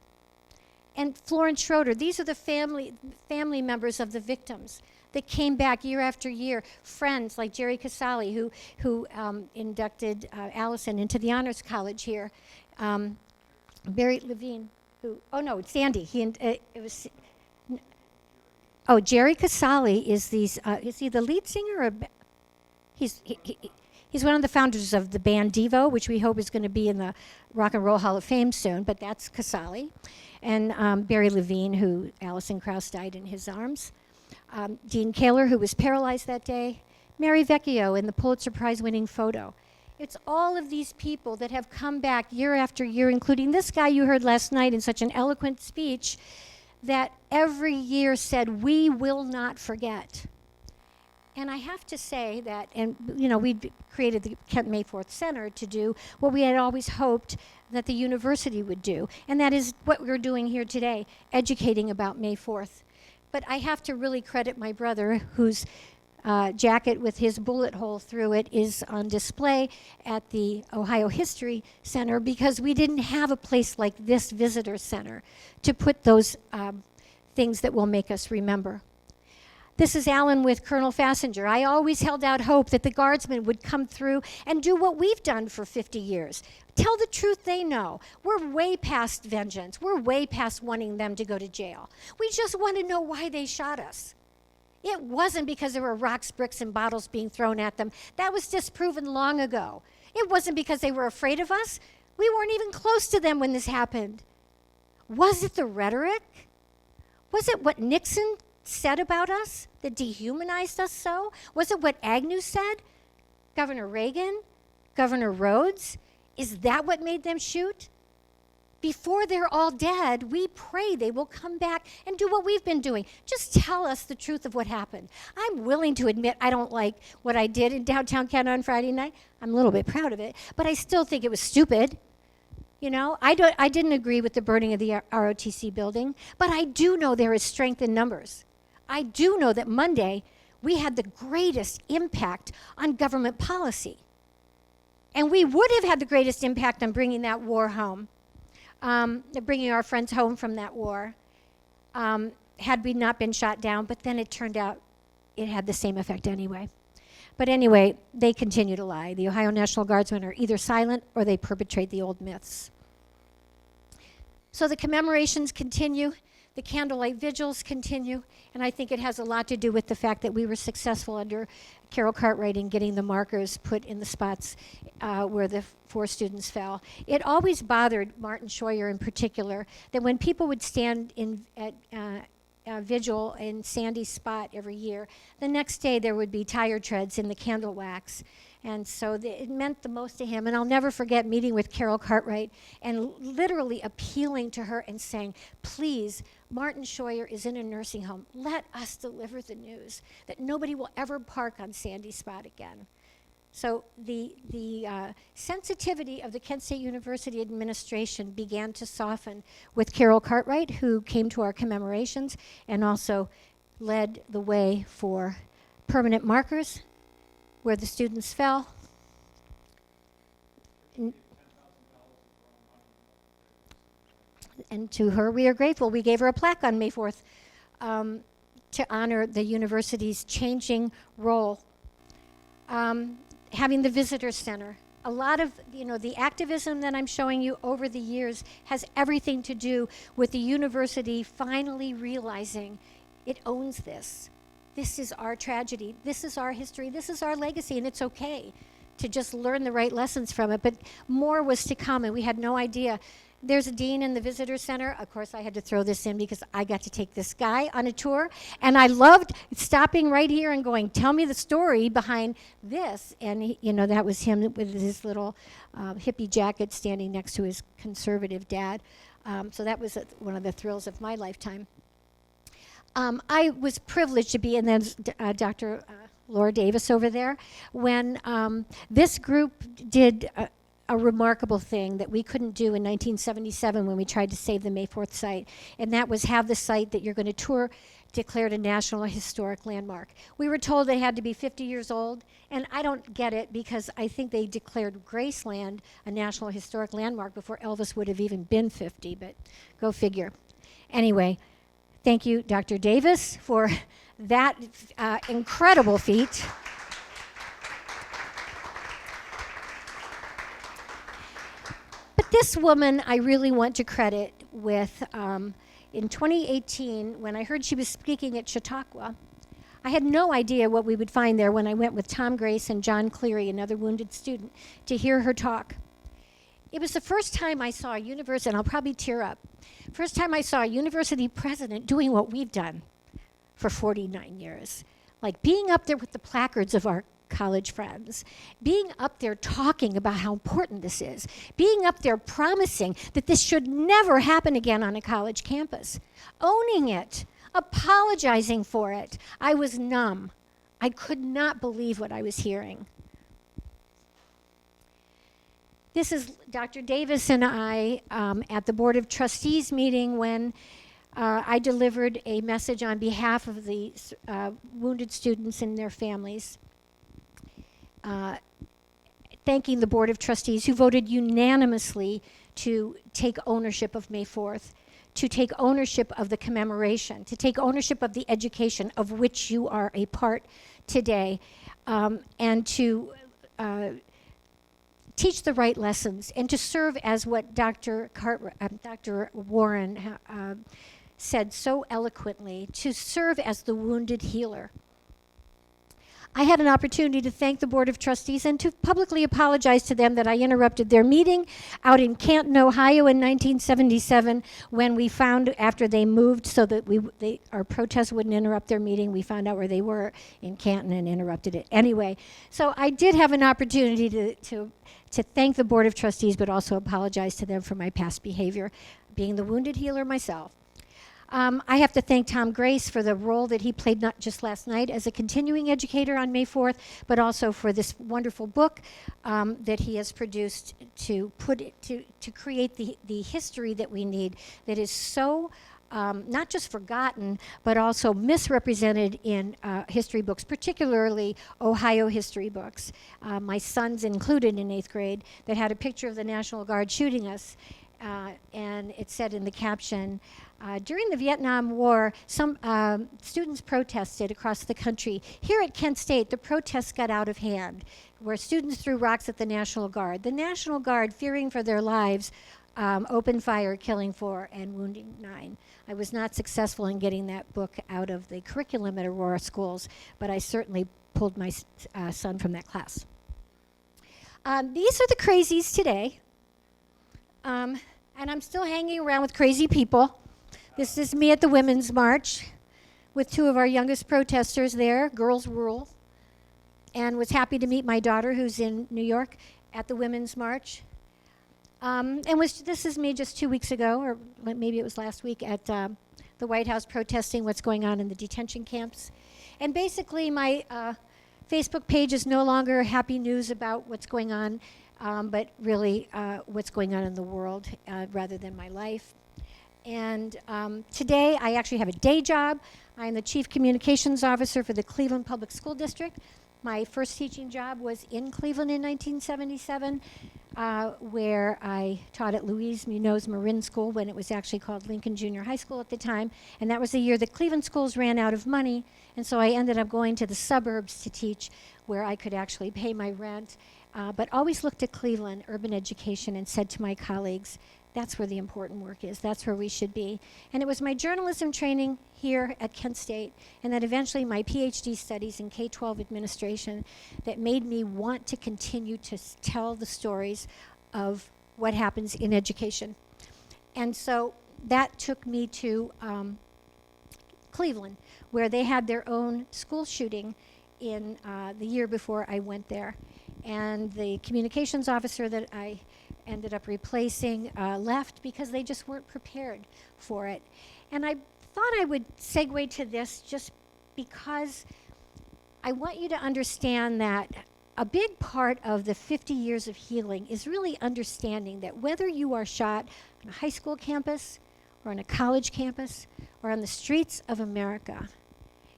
And Florence Schroeder, these are the family members of the victims that came back year after year. Friends like Jerry Casale, who inducted Allison into the Honors College here. Barry Levine, Sandy. Jerry Casale is is he the lead singer? He's one of the founders of the band Devo, which we hope is going to be in the Rock and Roll Hall of Fame soon, but that's Casale. And Barry Levine, who Alison Krauss died in his arms. Dean Kaler, who was paralyzed that day. Mary Vecchio in the Pulitzer Prize-winning photo. It's all of these people that have come back year after year, including this guy you heard last night in such an eloquent speech, that every year said, we will not forget. And I have to say that, we created the Kent Mayforth Center to do what we had always hoped that the university would do, and that is what we're doing here today, educating about May 4th. But I have to really credit my brother, whose jacket with his bullet hole through it is on display at the Ohio History Center, because we didn't have a place like this visitor center to put those things that will make us remember. This is Alan with Colonel Fassinger. I always held out hope that the guardsmen would come through and do what we've done for 50 years. Tell the truth they know. We're way past vengeance. We're way past wanting them to go to jail. We just want to know why they shot us. It wasn't because there were rocks, bricks, and bottles being thrown at them. That was disproven long ago. It wasn't because they were afraid of us. We weren't even close to them when this happened. Was it the rhetoric? Was it what Nixon said about us that dehumanized us so? Was it what Agnew said? Governor Reagan? Governor Rhodes? Is that what made them shoot? Before they're all dead, we pray they will come back and do what we've been doing. Just tell us the truth of what happened. I'm willing to admit I don't like what I did in downtown Canton on Friday night. I'm a little bit proud of it, but I still think it was stupid. I didn't agree with the burning of the ROTC building, but I do know there is strength in numbers. I do know that Monday we had the greatest impact on government policy. And we would have had the greatest impact on bringing that war home, bringing our friends home from that war, had we not been shot down. But then it turned out it had the same effect anyway. But anyway, they continue to lie. The Ohio National Guardsmen are either silent or they perpetrate the old myths. So the commemorations continue. The candlelight vigils continue, and I think it has a lot to do with the fact that we were successful under Carol Cartwright in getting the markers put in the spots where the 4 students fell. It always bothered Martin Scheuer in particular that when people would stand at vigil in Sandy's spot every year, the next day there would be tire treads in the candle wax. And so it meant the most to him. And I'll never forget meeting with Carol Cartwright and literally appealing to her and saying, please, Martin Scheuer is in a nursing home. Let us deliver the news that nobody will ever park on Sandy's spot again. So the sensitivity of the Kent State University administration began to soften with Carol Cartwright, who came to our commemorations and also led the way for permanent markers where the students fell. And to her, we are grateful. We gave her a plaque on May 4th to honor the university's changing role. Having the visitor center. A lot of, the activism that I'm showing you over the years has everything to do with the university finally realizing it owns this. This is our tragedy. This is our history. This is our legacy, and it's okay to just learn the right lessons from it. But more was to come, and we had no idea. There's a dean in the visitor center. Of course, I had to throw this in because I got to take this guy on a tour, and I loved stopping right here and going, tell me the story behind this. And, that was him with his little hippie jacket standing next to his conservative dad. So that was one of the thrills of my lifetime. I was privileged to be, and then Dr. Laura Davis over there, when this group did a remarkable thing that we couldn't do in 1977 when we tried to save the May 4th site, and that was have the site that you're going to tour declared a National Historic Landmark. We were told they had to be 50 years old, and I don't get it because I think they declared Graceland a National Historic Landmark before Elvis would have even been 50, but go figure. Anyway, thank you, Dr. Davis, for that incredible feat. But this woman I really want to credit with, in 2018, when I heard she was speaking at Chautauqua, I had no idea what we would find there when I went with Tom Grace and John Cleary, another wounded student, to hear her talk. It was the first time I saw a university, and I'll probably tear up, first time I saw a university president doing what we've done for 49 years. Like being up there with the placards of our college friends, being up there talking about how important this is, being up there promising that this should never happen again on a college campus, owning it, apologizing for it. I was numb. I could not believe what I was hearing. This is Dr. Davis and I at the Board of Trustees meeting when I delivered a message on behalf of the wounded students and their families, thanking the Board of Trustees who voted unanimously to take ownership of May 4th, to take ownership of the commemoration, to take ownership of the education of which you are a part today, and to teach the right lessons, and to serve as what Dr. Warren said so eloquently, to serve as the wounded healer. I had an opportunity to thank the Board of Trustees and to publicly apologize to them that I interrupted their meeting out in Canton, Ohio in 1977 when we found, after they moved so that our protest wouldn't interrupt their meeting, we found out where they were in Canton and interrupted it anyway. So I did have an opportunity to thank the Board of Trustees, but also apologize to them for my past behavior, being the wounded healer myself. I have to thank Tom Grace for the role that he played not just last night as a continuing educator on May 4th, but also for this wonderful book that he has produced to create the history that we need, that is so not just forgotten, but also misrepresented in history books, particularly Ohio history books. My son's included in 8th grade, that had a picture of the National Guard shooting us, and it said in the caption, during the Vietnam War, some students protested across the country. Here at Kent State, the protests got out of hand, where students threw rocks at the National Guard. The National Guard, fearing for their lives, opened fire, killing 4 and wounding 9. I was not successful in getting that book out of the curriculum at Aurora schools, but I certainly pulled my son from that class. These are the crazies today. And I'm still hanging around with crazy people. This is me at the Women's March with 2 of our youngest protesters there, Girls Rule, and was happy to meet my daughter who's in New York at the Women's March. This is me just 2 weeks ago, or maybe it was last week, at the White House protesting what's going on in the detention camps. And basically my Facebook page is no longer happy news about what's going on, but really what's going on in the world rather than my life. And today I actually have a day job. I'm the Chief Communications Officer for the Cleveland Public School District. My first teaching job was in Cleveland in 1977, where I taught at Louise Munoz Marin School when it was actually called Lincoln Junior High School at the time. And that was the year that Cleveland schools ran out of money. And so I ended up going to the suburbs to teach where I could actually pay my rent. But always looked at Cleveland, urban education, and said to my colleagues, that's where the important work is. That's where we should be. And it was my journalism training here at Kent State, and then eventually my PhD studies in K-12 administration that made me want to continue to tell the stories of what happens in education. And so that took me to Cleveland, where they had their own school shooting in the year before I went there. And the communications officer that I ended up replacing left because they just weren't prepared for it. And I thought I would segue to this just because I want you to understand that a big part of the 50 years of healing is really understanding that whether you are shot on a high school campus or on a college campus or on the streets of America,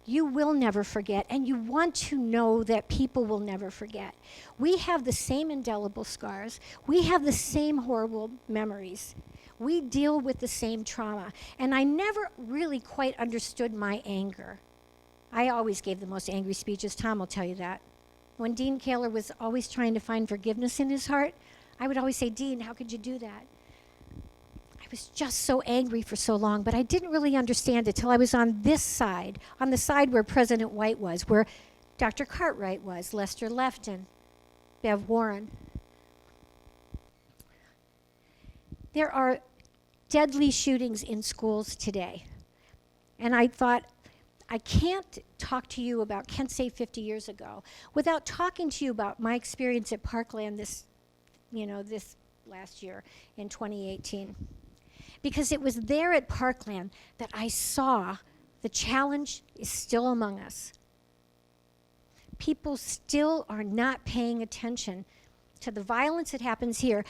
you will never forget, and you want to know that people will never forget. We have the same indelible scars. We have the same horrible memories. We deal with the same trauma. And I never really quite understood my anger. I always gave the most angry speeches. Tom will tell you that. When Dean Kaler was always trying to find forgiveness in his heart, I would always say, Dean, how could you do that? I was just so angry for so long, but I didn't really understand it till I was on this side, on the side where President White was, where Dr. Cartwright was, Lester Lefton, Bev Warren. There are deadly shootings in schools today. And I thought, I can't talk to you about Kent State 50 years ago without talking to you about my experience at Parkland this last year in 2018. Because it was there at Parkland that I saw the challenge is still among us. People still are not paying attention to the violence that happens here.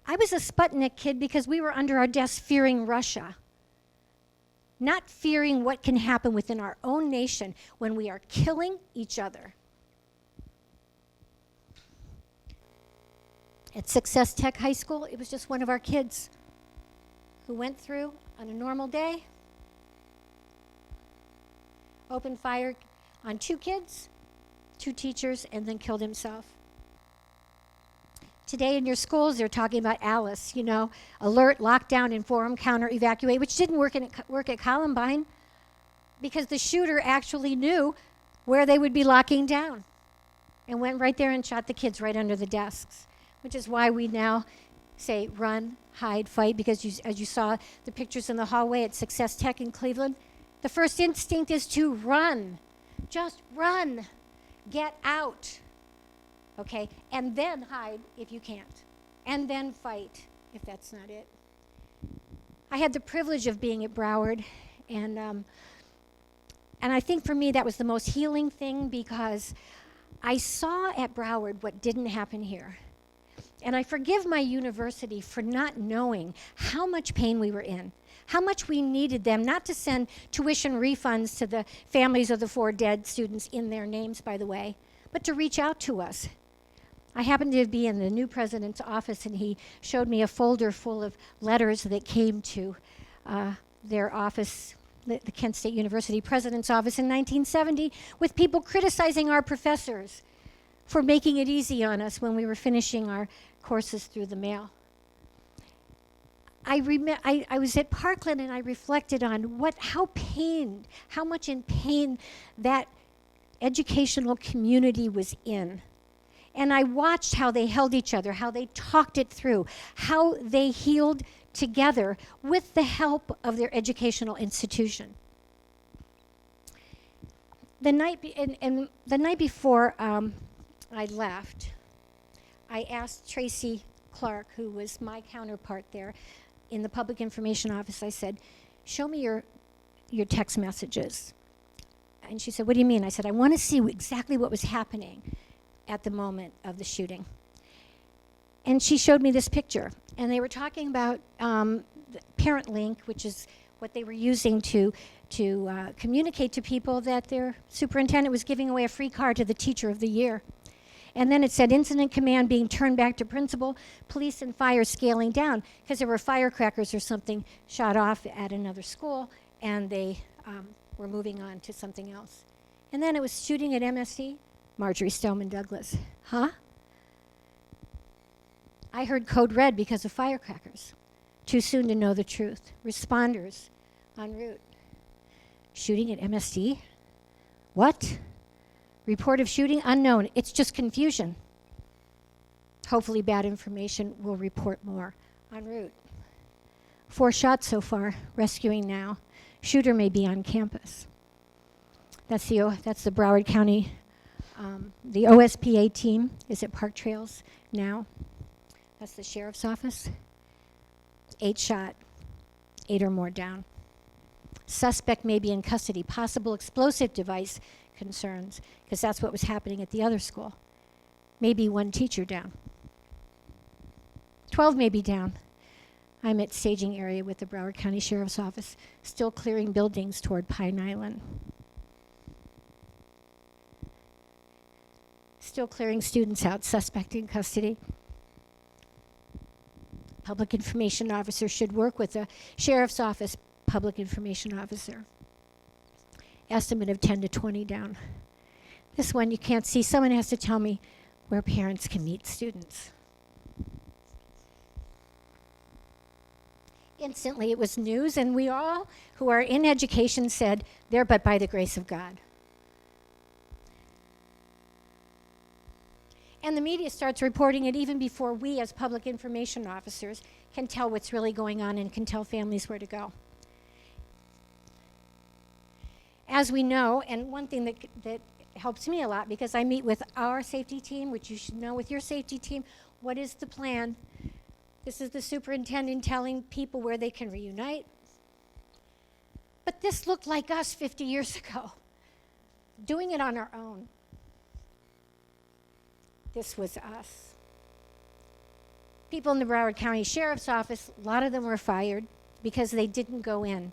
I was a Sputnik kid because we were under our desks fearing Russia, not fearing what can happen within our own nation when we are killing each other. At Success Tech High School, it was just one of our kids who went through on a normal day, opened fire on 2 kids, 2 teachers, and then killed himself. Today in your schools, they're talking about Alice, alert, lockdown, inform, counter, evacuate, which didn't work at Columbine because the shooter actually knew where they would be locking down and went right there and shot the kids right under the desks, which is why we now say run, hide, fight, because as you saw the pictures in the hallway at Success Tech in Cleveland, the first instinct is to run. Just run. Get out. Okay, and then hide if you can't, and then fight if that's not it. I had the privilege of being at Broward, and I think for me that was the most healing thing because I saw at Broward what didn't happen here. And I forgive my university for not knowing how much pain we were in, how much we needed them, not to send tuition refunds to the families of the 4 dead students in their names, by the way, but to reach out to us. I happened to be in the new president's office, and he showed me a folder full of letters that came to their office, the Kent State University president's office in 1970, with people criticizing our professors for making it easy on us when we were finishing our courses through the mail. I was at Parkland, and I reflected on how much in pain that educational community was in. And I watched how they held each other, how they talked it through, how they healed together with the help of their educational institution. The night before I left, I asked Tracy Clark, who was my counterpart there in the public information office, I said, show me your text messages. And she said, what do you mean? I said, I want to see exactly what was happening at the moment of the shooting. And she showed me this picture. And they were talking about the Parent Link, which is what they were using to communicate to people that their superintendent was giving away a free car to the teacher of the year. And then it said incident command being turned back to principal, police and fire scaling down, because there were firecrackers or something shot off at another school, and they were moving on to something else. And then it was shooting at MSD, Marjorie Stoneman Douglas. Huh? I heard code red because of firecrackers. Too soon to know the truth. Responders en route. Shooting at MSD? What? Report of shooting? Unknown. It's just confusion. Hopefully bad information will report more. En route. 4 shots so far. Rescuing now. Shooter may be on campus. That's the Broward County. The OSPA team is at Park Trails now. That's the sheriff's office. 8 shot, 8 or more down. Suspect may be in custody. Possible explosive device concerns, because that's what was happening at the other school. Maybe 1 teacher down. 12 may be down. I'm at staging area with the Broward County Sheriff's Office, still clearing buildings toward Pine Island. Still clearing students out, suspect in custody. Public information officer should work with the sheriff's office public information officer. Estimate of 10 to 20 down. This one you can't see. Someone has to tell me where parents can meet students. Instantly it was news, and we all who are in education said, "There but by the grace of God." And the media starts reporting it even before we as public information officers can tell what's really going on and can tell families where to go. As we know, and one thing that helps me a lot, because I meet with our safety team, which you should know with your safety team, what is the plan? This is the superintendent telling people where they can reunite. But this looked like us 50 years ago, doing it on our own. This was us. People in the Broward County Sheriff's Office, a lot of them were fired because they didn't go in.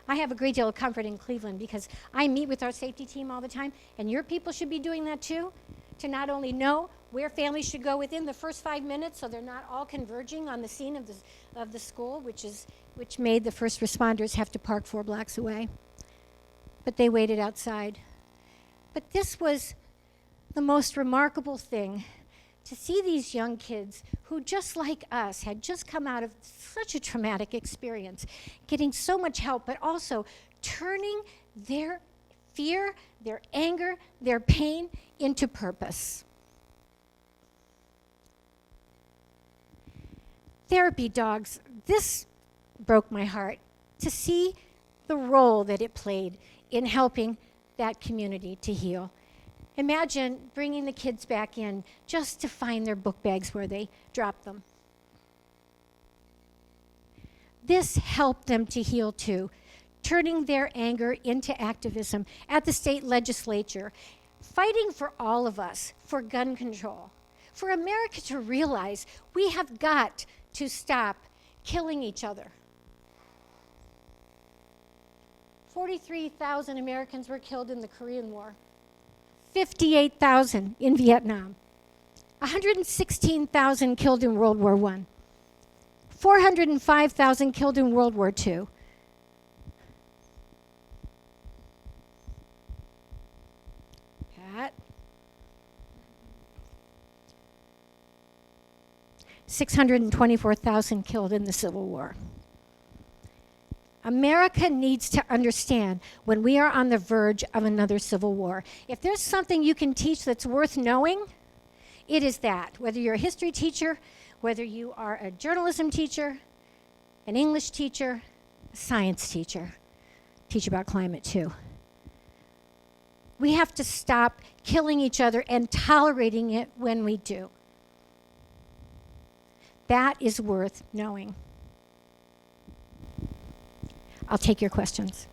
I have a great deal of comfort in Cleveland because I meet with our safety team all the time, and your people should be doing that too, to not only know where families should go within the first 5 minutes so they're not all converging on the scene of the school, which made the first responders have to park 4 blocks away. But they waited outside. But this was the most remarkable thing, to see these young kids who, just like us, had just come out of such a traumatic experience, getting so much help, but also turning their fear, their anger, their pain into purpose. Therapy dogs, this broke my heart, to see the role that it played in helping that community to heal. Imagine bringing the kids back in just to find their book bags where they dropped them. This helped them to heal too, turning their anger into activism at the state legislature, fighting for all of us for gun control, for America to realize we have got to stop killing each other. 43,000 Americans were killed in the Korean War. 58,000 in Vietnam, 116,000 killed in World War I, 405,000 killed in World War II. Pat? 624,000 killed in the Civil War. America needs to understand when we are on the verge of another civil war. If there's something you can teach that's worth knowing, it is that. Whether you're a history teacher, whether you are a journalism teacher, an English teacher, a science teacher, teach about climate too. We have to stop killing each other and tolerating it when we do. That is worth knowing. I'll take your questions.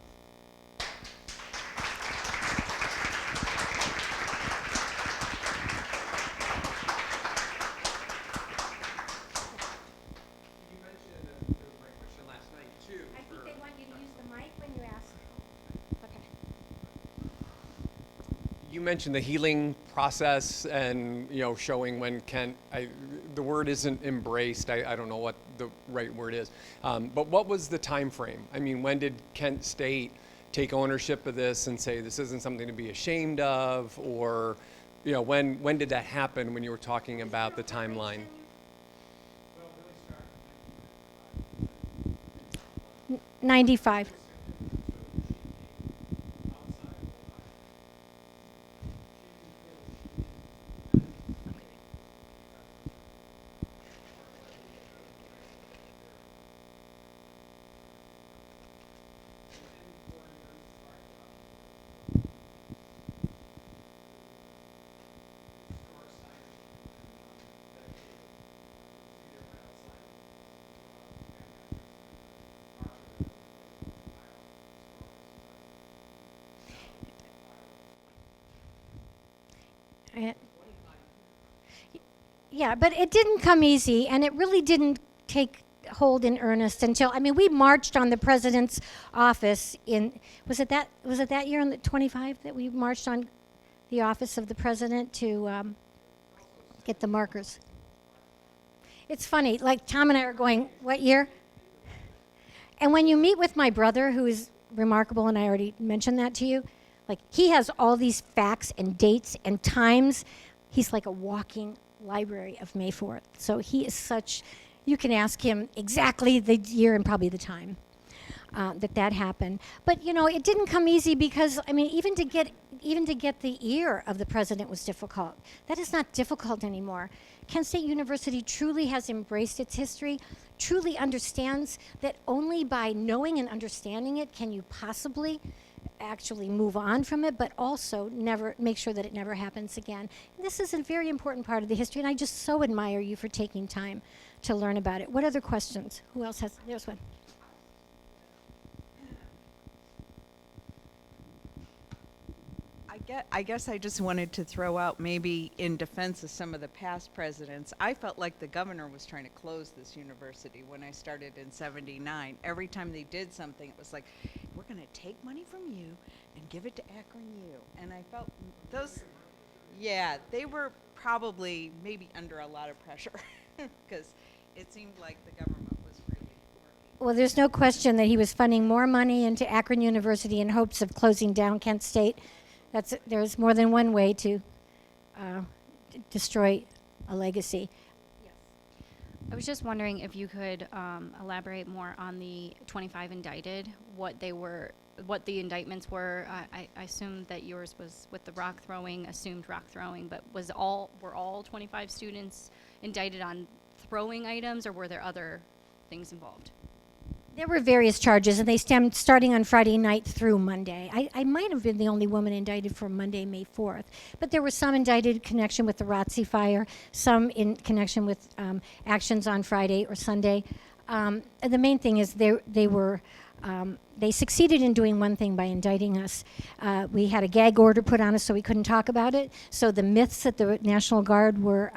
You mentioned the healing process and, showing when Kent, the word isn't embraced. I don't know what the right word is. But what was the time frame? I mean, when did Kent State take ownership of this and say this isn't something to be ashamed of? Or, when did that happen when you were talking about the timeline? 95. Uh, Yeah, but it didn't come easy, and it really didn't take hold in earnest until, I mean, we marched on the president's office in, was it that year in the 25 that we marched on the office of the president to get the markers? It's funny, like Tom and I are going, what year? And when you meet with my brother, who is remarkable, and I already mentioned that to you, like he has all these facts and dates and times. He's like a walking library of May 4th. So he is such, you can ask him exactly the year and probably the time that happened. But you know, it didn't come easy because, I mean, even to get the ear of the president was difficult. That is not difficult anymore. Kent State University truly has embraced its history, truly understands that only by knowing and understanding it can you possibly actually move on from it, but also never make sure that it never happens again. And this is a very important part of the history, and I just so admire you for taking time to learn about it. What other questions? Who else has? There's one. I guess I just wanted to throw out, maybe in defense of some of the past presidents, I felt like the governor was trying to close this university when I started in '79. Every time they did something, it was like, we're going to take money from you and give it to Akron U. And I felt those, yeah, they were probably maybe under a lot of pressure because it seemed like the government was really working. Well, there's no question that he was funding more money into Akron University in hopes of closing down Kent State. There's more than one way to destroy a legacy. I was just wondering if you could elaborate more on the 25 indicted, what the indictments were. I assumed that yours was with the assumed rock throwing, but were all 25 students indicted on throwing items, or were there other things involved? There were various charges, and they stemmed starting on Friday night through Monday. I might have been the only woman indicted for Monday, May 4th, but there were some indicted in connection with the ROTC fire, some in connection with actions on Friday or Sunday. The main thing is they succeeded in doing one thing by indicting us. We had a gag order put on us so we couldn't talk about it, so the myths that the National Guard were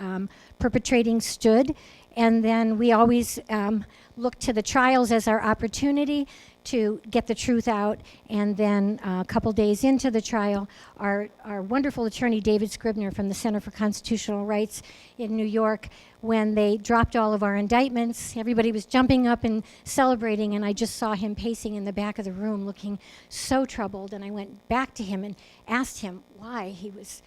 perpetrating stood. And then we always look to the trials as our opportunity to get the truth out. And then a couple days into the trial, our wonderful attorney, David Scribner from the Center for Constitutional Rights in New York, when they dropped all of our indictments, everybody was jumping up and celebrating, and I just saw him pacing in the back of the room looking so troubled. And I went back to him and asked him why he was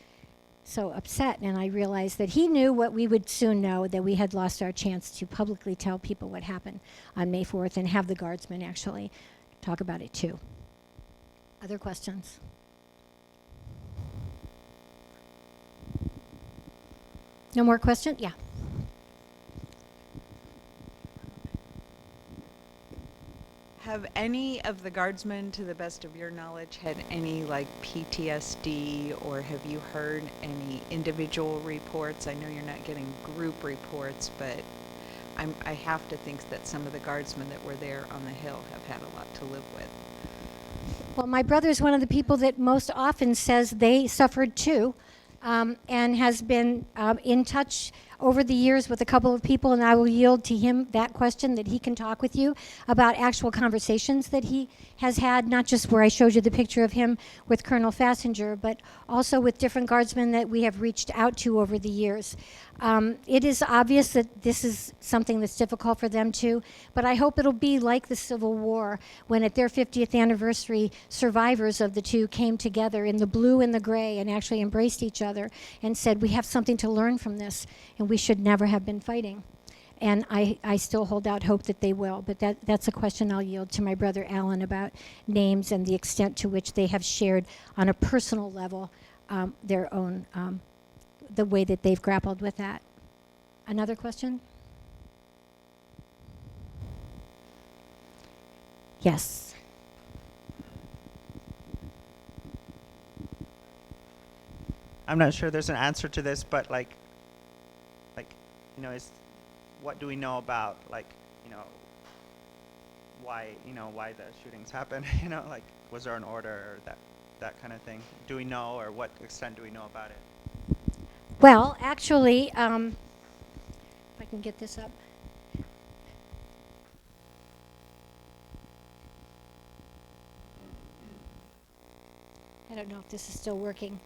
so upset, and I realized that he knew what we would soon know, that we had lost our chance to publicly tell people what happened on May 4th and have the guardsmen actually talk about it too. Other questions? No more questions? Yeah. Have any of the guardsmen, to the best of your knowledge, had any like PTSD, or have you heard any individual reports? I know you're not getting group reports, but I have to think that some of the guardsmen that were there on the Hill have had a lot to live with. Well, my brother's one of the people that most often says they suffered too, and has been in touch over the years with a couple of people, and I will yield to him that question, that he can talk with you about actual conversations that he has had, not just where I showed you the picture of him with Colonel Fassinger, but also with different guardsmen that we have reached out to over the years. It is obvious that this is something that's difficult for them too, but I hope it'll be like the Civil War, when at their 50th anniversary, survivors of the two came together in the blue and the gray and actually embraced each other and said, we have something to learn from this, and we should never have been fighting. And I still hold out hope that they will, but that's a question I'll yield to my brother Alan about names and the extent to which they have shared on a personal level their own, the way that they've grappled with that. Another question? Yes. I'm not sure there's an answer to this, but what do we know about, why the shootings happen? Was there an order or that kind of thing? Do we know, or what extent do we know about it? Well, actually, if I can get this up. I don't know if this is still working.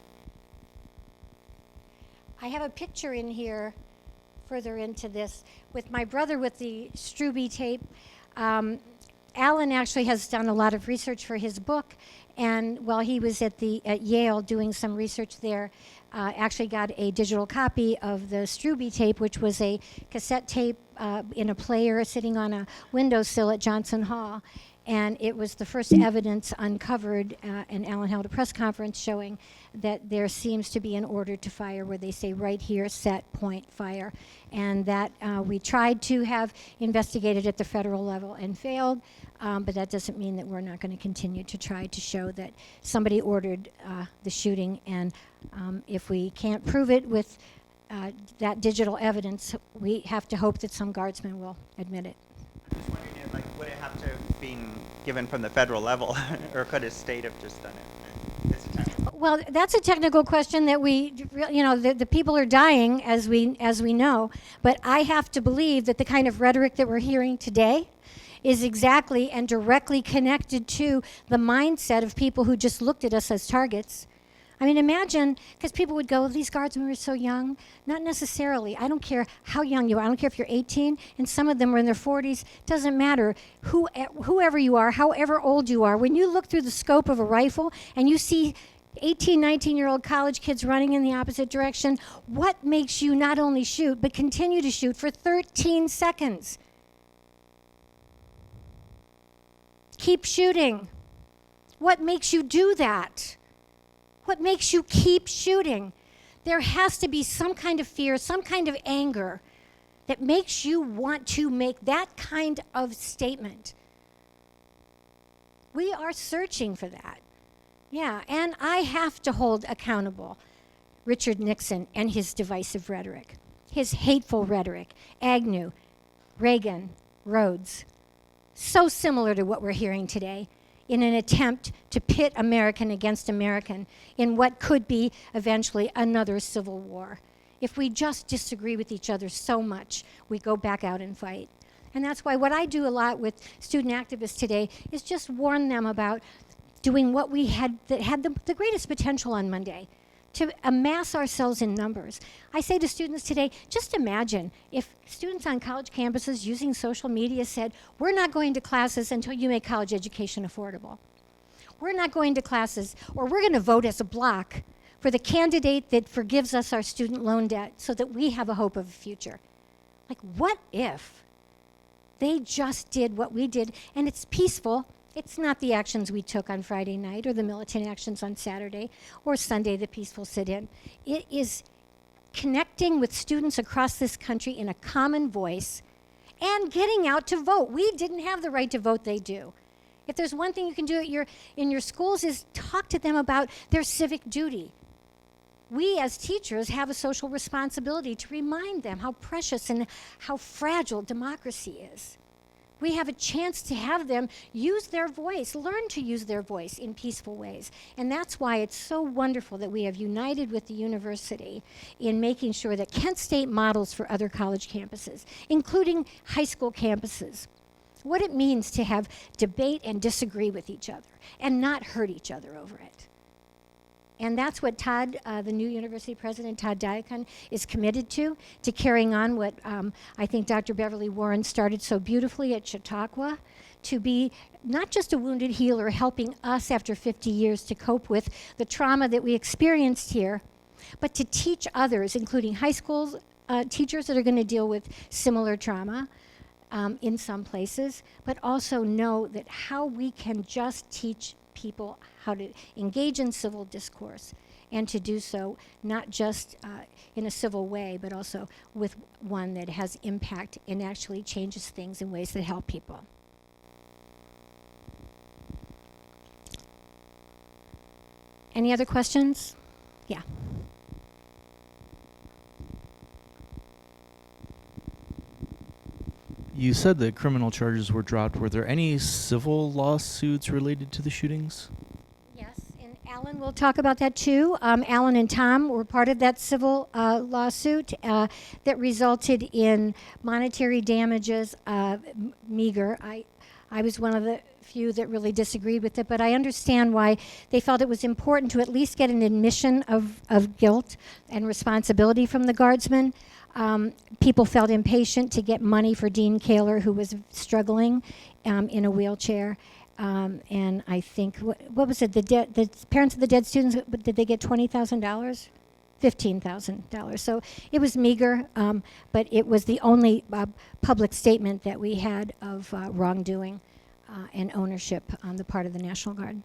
I have a picture in here further into this with my brother with the Struby tape. Alan actually has done a lot of research for his book, and while he was at Yale doing some research there, actually got a digital copy of the Struby tape, which was a cassette tape in a player sitting on a windowsill at Johnson Hall. And it was the first evidence uncovered, and Alan held a press conference showing that there seems to be an order to fire where they say right here, set, point, fire. And that we tried to have investigated at the federal level and failed, but that doesn't mean that we're not going to continue to try to show that somebody ordered the shooting. And if we can't prove it with that digital evidence, we have to hope that some guardsmen will admit it. I'm just wondering, would it have to have been given from the federal level, or could a state have just done it? It's a technical. Well, that's a technical question that the people are dying, as we know. But I have to believe that the kind of rhetoric that we're hearing today is exactly and directly connected to the mindset of people who just looked at us as targets. I mean, imagine, because people would go, these guardsmen were so young. Not necessarily. I don't care how young you are. I don't care if you're 18, and some of them were in their 40s. Doesn't matter. Whoever you are, however old you are, when you look through the scope of a rifle and you see 18, 19-year-old college kids running in the opposite direction, what makes you not only shoot, but continue to shoot for 13 seconds? Keep shooting. What makes you do that? What makes you keep shooting? There has to be some kind of fear, some kind of anger that makes you want to make that kind of statement. We are searching for that. Yeah, and I have to hold accountable Richard Nixon and his divisive rhetoric, his hateful rhetoric, Agnew, Reagan, Rhodes. So similar to what we're hearing today, in an attempt to pit American against American in what could be eventually another civil war. If we just disagree with each other so much, we go back out and fight. And that's why what I do a lot with student activists today is just warn them about doing what we had that had the greatest potential on Monday, to amass ourselves in numbers. I say to students today, just imagine if students on college campuses using social media said, we're not going to classes until you make college education affordable. We're not going to classes, or we're going to vote as a block for the candidate that forgives us our student loan debt so that we have a hope of a future. Like, what if they just did what we did, and it's peaceful? It's not the actions we took on Friday night or the militant actions on Saturday or Sunday, the peaceful sit-in. It is connecting with students across this country in a common voice and getting out to vote. We didn't have the right to vote, they do. If there's one thing you can do in your schools is talk to them about their civic duty. We as teachers have a social responsibility to remind them how precious and how fragile democracy is. We have a chance to have them use their voice, learn to use their voice in peaceful ways. And that's why it's so wonderful that we have united with the university in making sure that Kent State models for other college campuses, including high school campuses, what it means to have debate and disagree with each other and not hurt each other over it. And that's what Todd, the new university president, Todd Diacon, is committed to carrying on what I think Dr. Beverly Warren started so beautifully at Chautauqua, to be not just a wounded healer helping us after 50 years to cope with the trauma that we experienced here, but to teach others, including high school teachers that are going to deal with similar trauma in some places, but also know that how we can just teach people how to engage in civil discourse, and to do so not just in a civil way, but also with one that has impact and actually changes things in ways that help people. Any other questions? Yeah. You said that criminal charges were dropped. Were there any civil lawsuits related to the shootings? Yes, and Alan will We'll talk about that too. Alan and Tom were part of that civil lawsuit that resulted in monetary damages, meager. I was one of the few that really disagreed with it, but I understand why they felt it was important to at least get an admission of guilt and responsibility from the guardsmen. People felt impatient to get money for Dean Kaler, who was struggling in a wheelchair. And I think, what was it, the parents of the dead students, did they get $20,000? $15,000. So it was meager, but it was the only public statement that we had of wrongdoing and ownership on the part of the National Guard.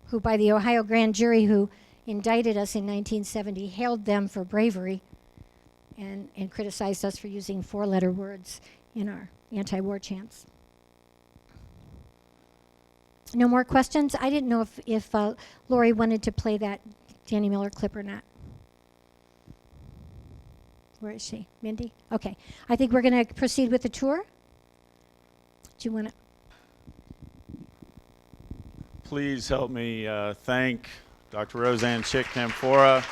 Who, by the Ohio grand jury who indicted us in 1970, hailed them for bravery and criticized us for using four-letter words in our anti-war chants. No more questions? I didn't know if Lori wanted to play that Danny Miller clip or not. Where is she? Mindy? Okay. I think we're going to proceed with the tour. Do you want to? Please help me thank Dr. Roseanne Chic Canfora